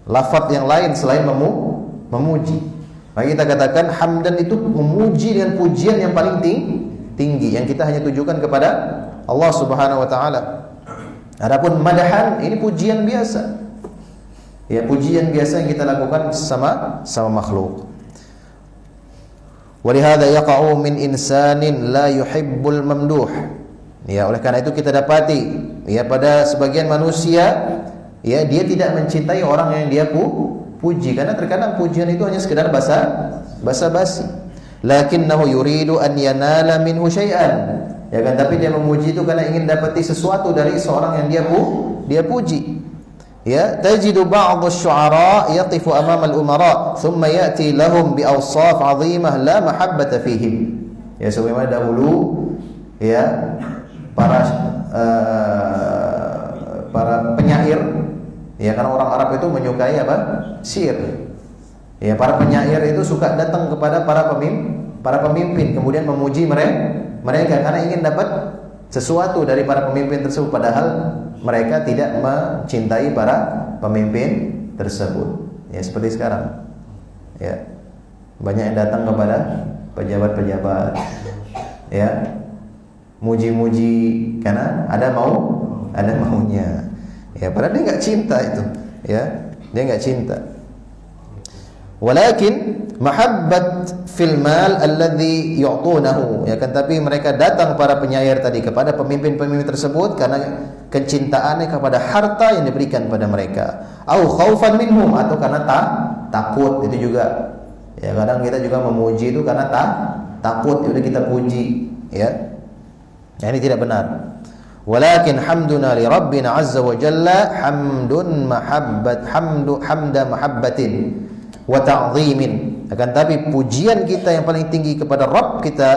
lafaz yang lain selain memuji. Maka kita katakan hamdan itu memuji dengan pujian yang paling tinggi yang kita hanya tujukan kepada Allah Subhanahu wa taala. Adapun madhan ini pujian biasa. Ya, pujian biasa yang kita lakukan sama makhluk. Walihada yaqa'u min insanin la yuhibbul mamduh. Ya, oleh karena itu kita dapati ya pada sebagian manusia ya dia tidak mencintai orang yang dia puji, karena terkadang pujian itu hanya sekedar basa-basi. Lakinnahu yuridu an yanala minhu syai'an. Ya kan, tapi dia memuji itu karena ingin dapati sesuatu dari seorang yang dia puji. Ya, tajidu ba'd asy-syu'ara yaqifu amama al-umara thumma ya'ti lahum bi awsaf 'azimah la mahabbata fihim. Ya, sebagaimana dahulu ya para penyair ya, karena orang Arab itu menyukai apa? Syair. Ya, para penyair itu suka datang kepada para pemimpin kemudian memuji mereka karena ingin dapat sesuatu dari para pemimpin tersebut, padahal mereka tidak mencintai para pemimpin tersebut. Ya, seperti sekarang. Ya. Banyak yang datang kepada pejabat-pejabat. Ya. Muji-muji karena ada maunya. Ya, padahal dia enggak cinta itu. Ya, dia enggak cinta. Walakin mahabbat fil mal alladhi yu'tunahu, ya kan, tapi mereka datang para penyair tadi kepada pemimpin-pemimpin tersebut karena kecintaannya kepada harta yang diberikan pada mereka, au khaufan minhum, atau karena takut. Itu juga ya, kadang kita juga memuji itu karena takut, udah kita puji ya. Ini tidak benar. Walakin hamduna li rabbina azza wa jalla hamda mahabbatin wa ta'zimin. Akan tapi pujian kita yang paling tinggi kepada Rabb kita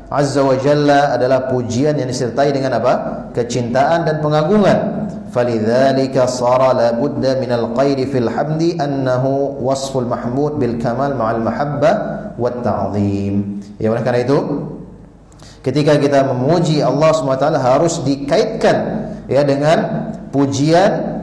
azza wa jalla adalah pujian yang disertai dengan apa? Kecintaan dan pengagungan. Falidzalika sara la budda minal qaidi fil hamdi annahu wasful mahmud bil kamal ma'al mahabbah wat ta'zim. Ya, oleh karena itu ketika kita memuji Allah SWT harus dikaitkan ya dengan pujian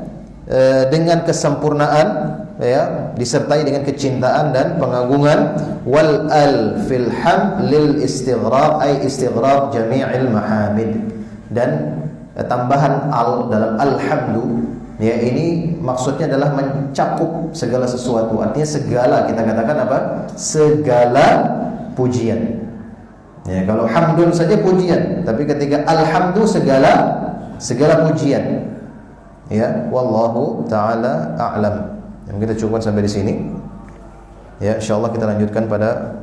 dengan kesempurnaan ya, disertai dengan kecintaan dan pengagungan. Wal al fil hamd lil istighraq ay istighraq jami'il mahamid, dan tambahan al dalam alhamdu ya, ini maksudnya adalah mencakup segala sesuatu, artinya segala, kita katakan apa, segala pujian ya. Kalau hamdun saja pujian, tapi ketika alhamdu segala pujian ya. Wallahu ta'ala a'lam. Yang kita cukupkan sampai di sini. Ya, insyaallah kita lanjutkan pada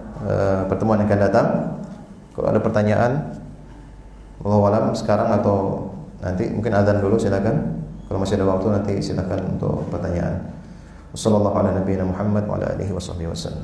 pertemuan yang akan datang. Kalau ada pertanyaan, wallahu a'lam, sekarang atau nanti, mungkin azan dulu silakan. Kalau masih ada waktu nanti silakan untuk pertanyaan. Wassallallahu ala nabiyina Muhammad wa ala alihi washabbihi wasallam.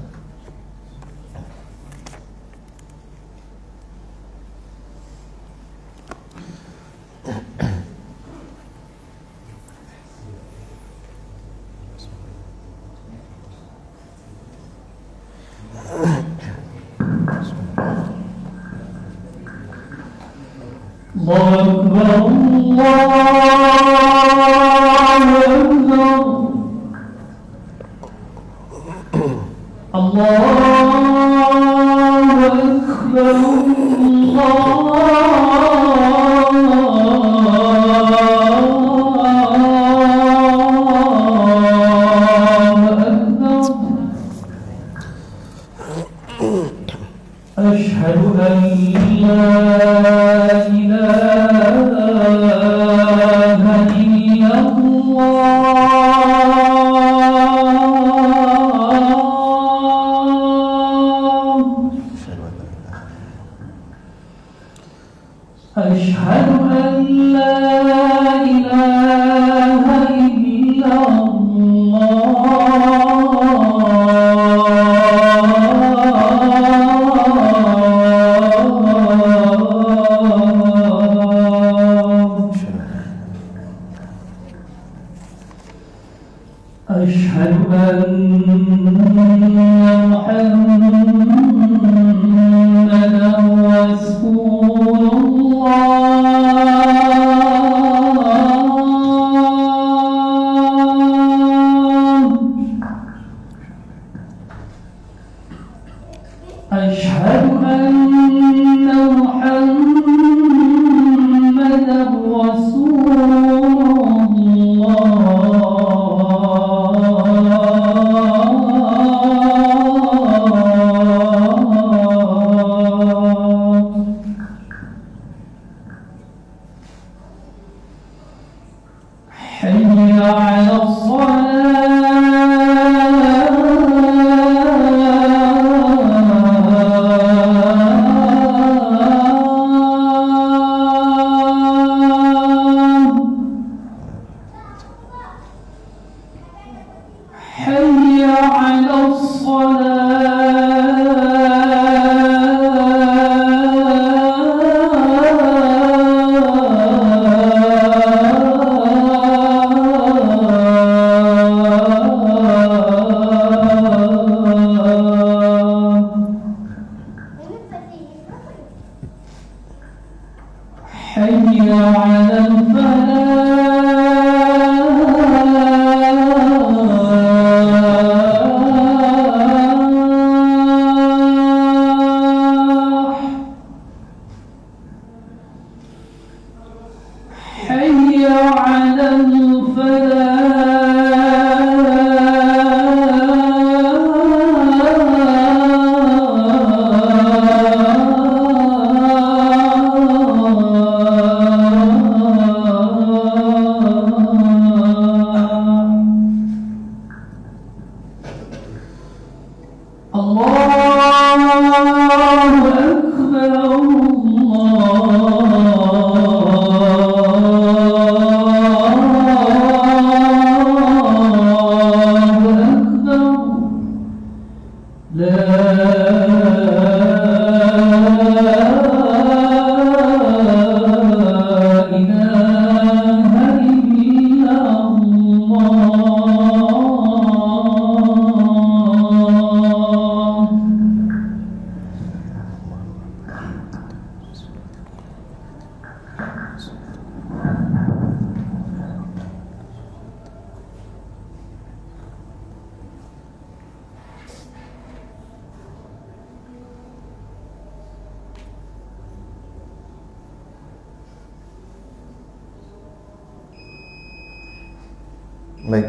Baik,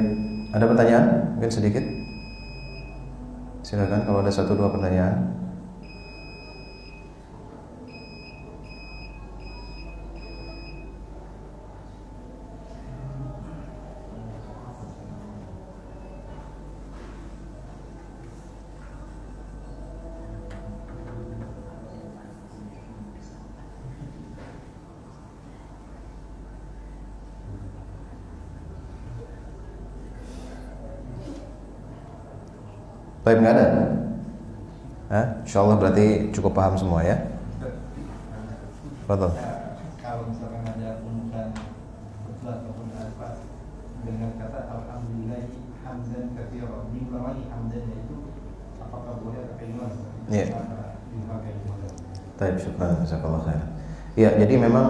ada pertanyaan? Mungkin sedikit. Silakan kalau ada 1-2 pertanyaan. Baik, nggak ada? Insyaallah berarti cukup paham semua ya. Betul. Kalau misalkan ada umuman betul ataupun apa dengan kata alhamdulillah hamdan katsiran, diulangi hamdannya itu apakah boleh atau bagaimana? Iya. Dipakai gimana? Baik, syukran, jazakallahu khair. Ya, jadi memang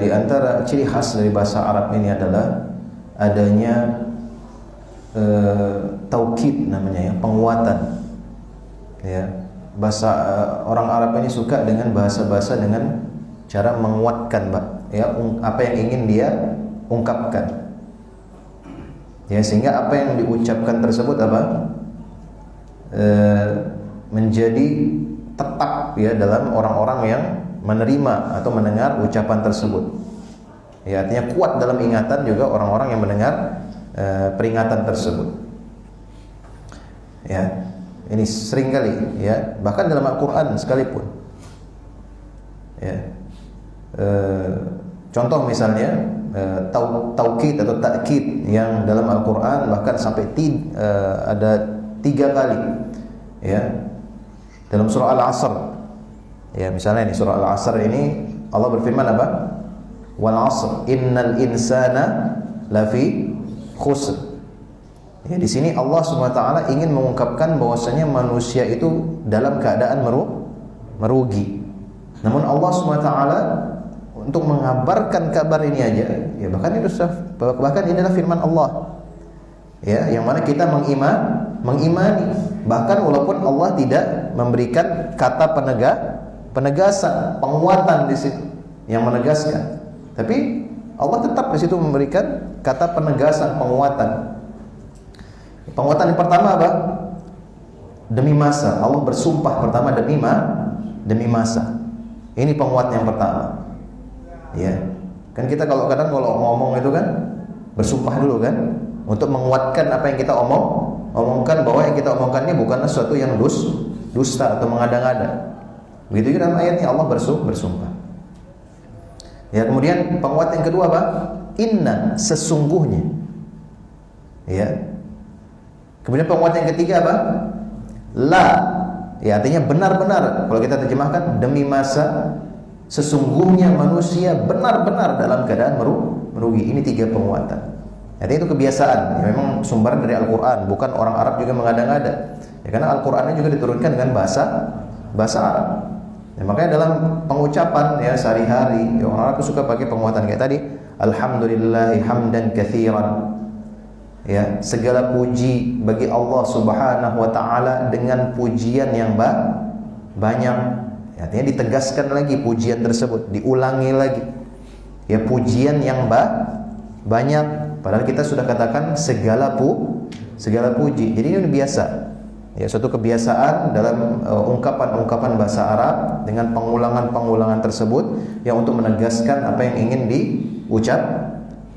di antara ciri khas dari bahasa Arab ini adalah adanya taukid namanya ya, penguatan ya, bahasa orang Arab ini suka dengan bahasa-bahasa dengan cara menguatkan, ya, apa yang ingin dia ungkapkan. Ya, sehingga apa yang diucapkan tersebut menjadi tetap ya dalam orang-orang yang menerima atau mendengar ucapan tersebut. Ya, artinya kuat dalam ingatan juga orang-orang yang mendengar peringatan tersebut. Ya, ini sering kali ya, bahkan dalam Al-Quran sekalipun. Ya, contoh misalnya taukid atau takkid yang dalam Al-Quran bahkan sampai ada 3 kali. Ya, dalam surah Al-Asr. Ya, misalnya ini surah Al-Asr ini Allah berfirman apa? Wal 'asr innal insana lafi khusr. Ya, di sini Allah Subhanahu wa taala ingin mengungkapkan bahwasanya manusia itu dalam keadaan merugi. Namun Allah Subhanahu wa taala untuk mengabarkan kabar ini aja, ya bahkan ini adalah firman Allah. Ya, yang mana kita mengimani, bahkan walaupun Allah tidak memberikan kata penegasan, penguatan di situ yang menegaskan. Tapi Allah tetap di situ memberikan kata penegasan, penguatan. Penguatan yang pertama apa? Demi masa. Allah bersumpah pertama demi masa. Ini penguat yang pertama. Ya. Kan kita kalau ngomong itu kan bersumpah dulu kan untuk menguatkan apa yang kita omongkan, bahwa yang kita omongkan ini bukanlah sesuatu yang dusta atau mengada-ngada. Begitu juga dalam ayatnya Allah bersumpah. Ya, kemudian penguat yang kedua apa? Inna, sesungguhnya. Ya. Kemudian penguat yang ketiga apa? La. Ya, artinya benar-benar. Kalau kita terjemahkan demi masa, sesungguhnya manusia benar-benar dalam keadaan merugi. Ini 3 penguatan. Jadi itu kebiasaan. Ya, memang sumber dari Al-Quran, bukan orang Arab juga mengada-ngada. Ya, karena Al-Qurannya juga diturunkan dengan bahasa Arab. Ya, makanya dalam pengucapan ya sehari-hari, ya, orang Arab suka pakai penguatan kayak tadi, alhamdulillahi hamdan katsiran. Ya, segala puji bagi Allah Subhanahu wa taala dengan pujian yang banyak. Ya, artinya ditegaskan lagi pujian tersebut, diulangi lagi. Ya, pujian yang banyak. Padahal kita sudah katakan segala puji. Jadi ini biasa. Ya, suatu kebiasaan dalam ungkapan-ungkapan bahasa Arab dengan pengulangan-pengulangan tersebut yang untuk menegaskan apa yang ingin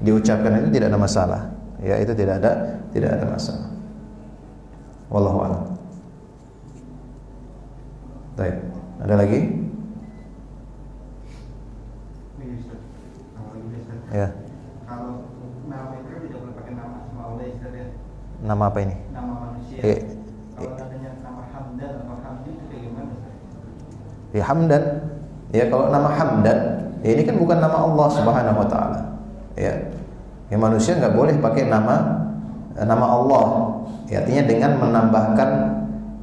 diucapkan itu tidak ada masalah. Ya, itu tidak ada masalah. Wallahu a'lam. Baik. Ada lagi? Ya. Kalau nama itu kan tidak boleh pakai nama asma Allah ya. Nama apa ini? Nama manusia. Kalau adanya nama Hamdan atau Hamdi itu kayak gimana? Ya, Hamdan. Ya, kalau nama Hamdan, ya ini kan bukan nama Allah Subhanahu wa taala. Ya. Ya, manusia nggak boleh pakai nama Allah. Ya, artinya dengan menambahkan,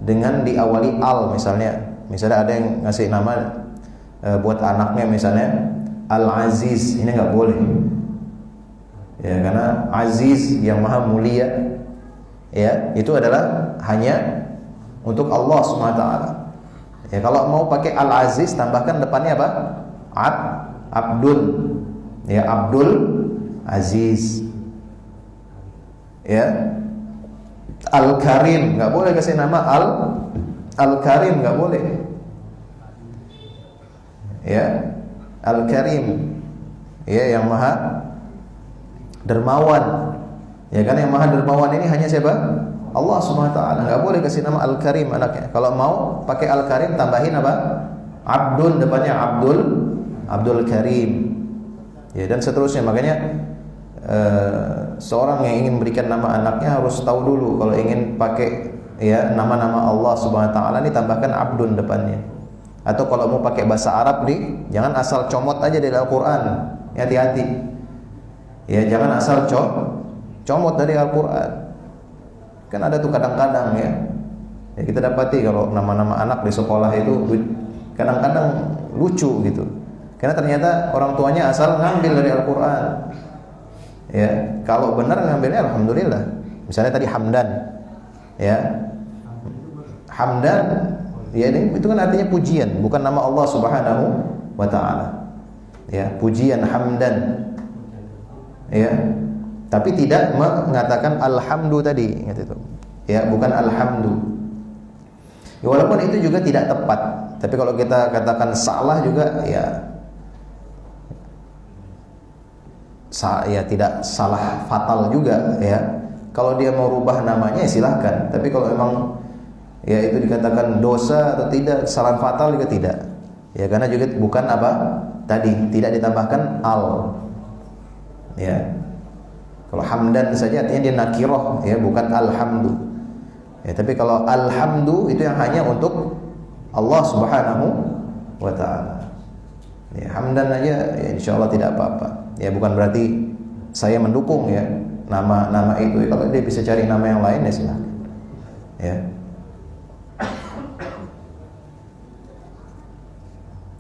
dengan diawali al misalnya. Misalnya ada yang ngasih nama buat anaknya misalnya Al-Aziz, ini nggak boleh. Ya, karena Aziz yang maha mulia, ya, itu adalah hanya untuk Allah SWT. Ya, kalau mau pakai Al-Aziz, tambahkan depannya apa? Abdul. Ya, Abdul Aziz. Ya. Al-Karim, nggak boleh kasih nama Al-Karim, nggak boleh. Ya, Al-Karim, ya, yang maha dermawan. Ya kan, yang maha dermawan ini hanya siapa? Allah SWT. Nggak boleh kasih nama Al-Karim anaknya. Kalau mau pakai Al-Karim, tambahin apa? Abdul, depannya Abdul Karim. Ya, dan seterusnya. Makanya seorang yang ingin berikan nama anaknya harus tahu dulu kalau ingin pakai ya nama-nama Allah Subhanahu wa taala ini tambahkan Abdun depannya. Atau kalau mau pakai bahasa Arab jangan asal comot aja dari Al-Qur'an. Ya, hati-hati. Ya, jangan asal comot dari Al-Qur'an. Kan ada tuh kadang-kadang ya kita dapati kalau nama-nama anak di sekolah itu kadang-kadang lucu gitu. Karena ternyata orang tuanya asal ngambil dari Al-Qur'an. Ya, kalau benar ngambilnya alhamdulillah. Misalnya tadi Hamdan. Ya. Hamdan, Ya, itu kan artinya pujian, bukan nama Allah Subhanahu wa taala. Ya, pujian hamdan. Ya. Tapi tidak mengatakan alhamdu tadi, gitu. Ya, bukan alhamdu. Ya, walaupun itu juga tidak tepat, tapi kalau kita katakan salah juga ya tidak salah fatal juga ya. Kalau dia mau rubah namanya ya silahkan, tapi kalau emang ya itu dikatakan dosa atau tidak, kesalahan fatal juga tidak. Ya, karena juga bukan apa tadi, tidak ditambahkan al. Ya. Kalau hamdan saja artinya dia nakirah ya, bukan alhamdu. Ya, tapi kalau alhamdu itu yang hanya untuk Allah Subhanahu wa taala. Ya, hamdan aja ya insyaallah tidak apa-apa. Ya, bukan berarti saya mendukung ya nama itu. Ya, kalau dia bisa cari nama yang lain ya silakan. Ya.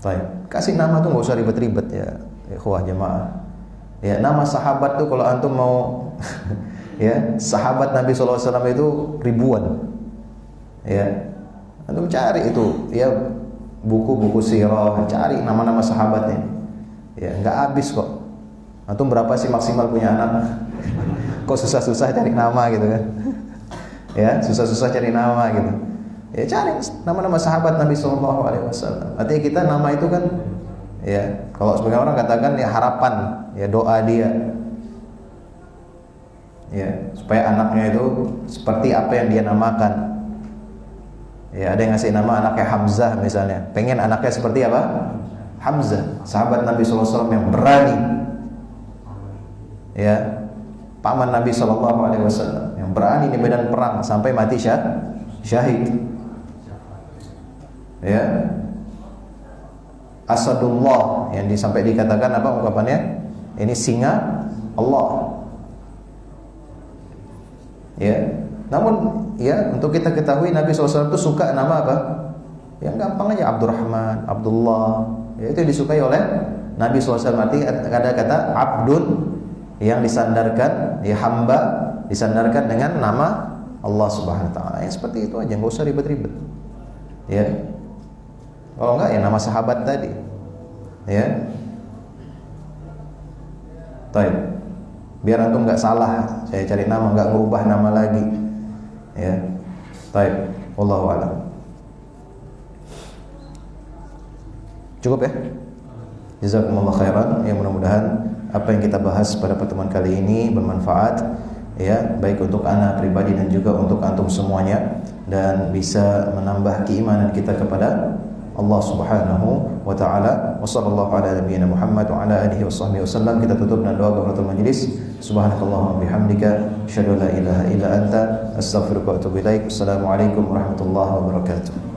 Baik, kasih nama tuh nggak usah ribet-ribet ya, ikhwah jamaah. Ya, nama sahabat tuh kalau antum mau ya, sahabat Nabi SAW itu ribuan. Ya, antum cari itu ya buku-buku sirah, cari nama-nama sahabatnya. Ya, nggak habis kok. Antum berapa sih maksimal punya anak? Kok susah-susah cari nama gitu kan? Ya, susah-susah cari nama gitu. Ya, cari nama-nama sahabat Nabi SAW. Artinya kita nama itu kan ya, kalau sebagian orang katakan ya harapan, ya doa dia. Ya, supaya anaknya itu seperti apa yang dia namakan. Ya, ada yang ngasih nama anaknya Hamzah misalnya. Pengen anaknya seperti apa? Hamzah, sahabat Nabi SAW yang berani. Ya, paman Nabi SAW yang berani di medan perang sampai mati syahid. Ya, Asadullah yang sampai dikatakan apa ungkapannya? Ini singa Allah. Ya, namun ya untuk kita ketahui Nabi SAW itu suka nama apa? Yang gampang aja, Abdurrahman, Abdullah. Ya, itu disukai oleh Nabi SAW. Arti ada kata Abdun yang disandarkan, ya hamba disandarkan dengan nama Allah Subhanahu wa taala. Ya, seperti itu aja, enggak usah ribet-ribet. Ya. Kalau enggak ya nama sahabat tadi. Ya. Baik. Biar antum enggak salah, saya cari nama enggak merubah nama lagi. Ya. Baik. Wallahu a'lam. Cukup ya? Jazakumullah khairan. Ya, mudah-mudahan apa yang kita bahas pada pertemuan kali ini bermanfaat ya, baik untuk ana pribadi dan juga untuk antum semuanya, dan bisa menambah keimanan kita kepada Allah Subhanahu wa taala. Wassallallahu ala nabiyyina Muhammad wa ala alihi washabbihi wasallam. Kita tutup dengan doa kafaratul majlis. Subhanakallahumma bihamdika asyhadu an la ilaha illa anta astaghfiruka wa atubu ilaik. Assalamualaikum warahmatullahi wabarakatuh.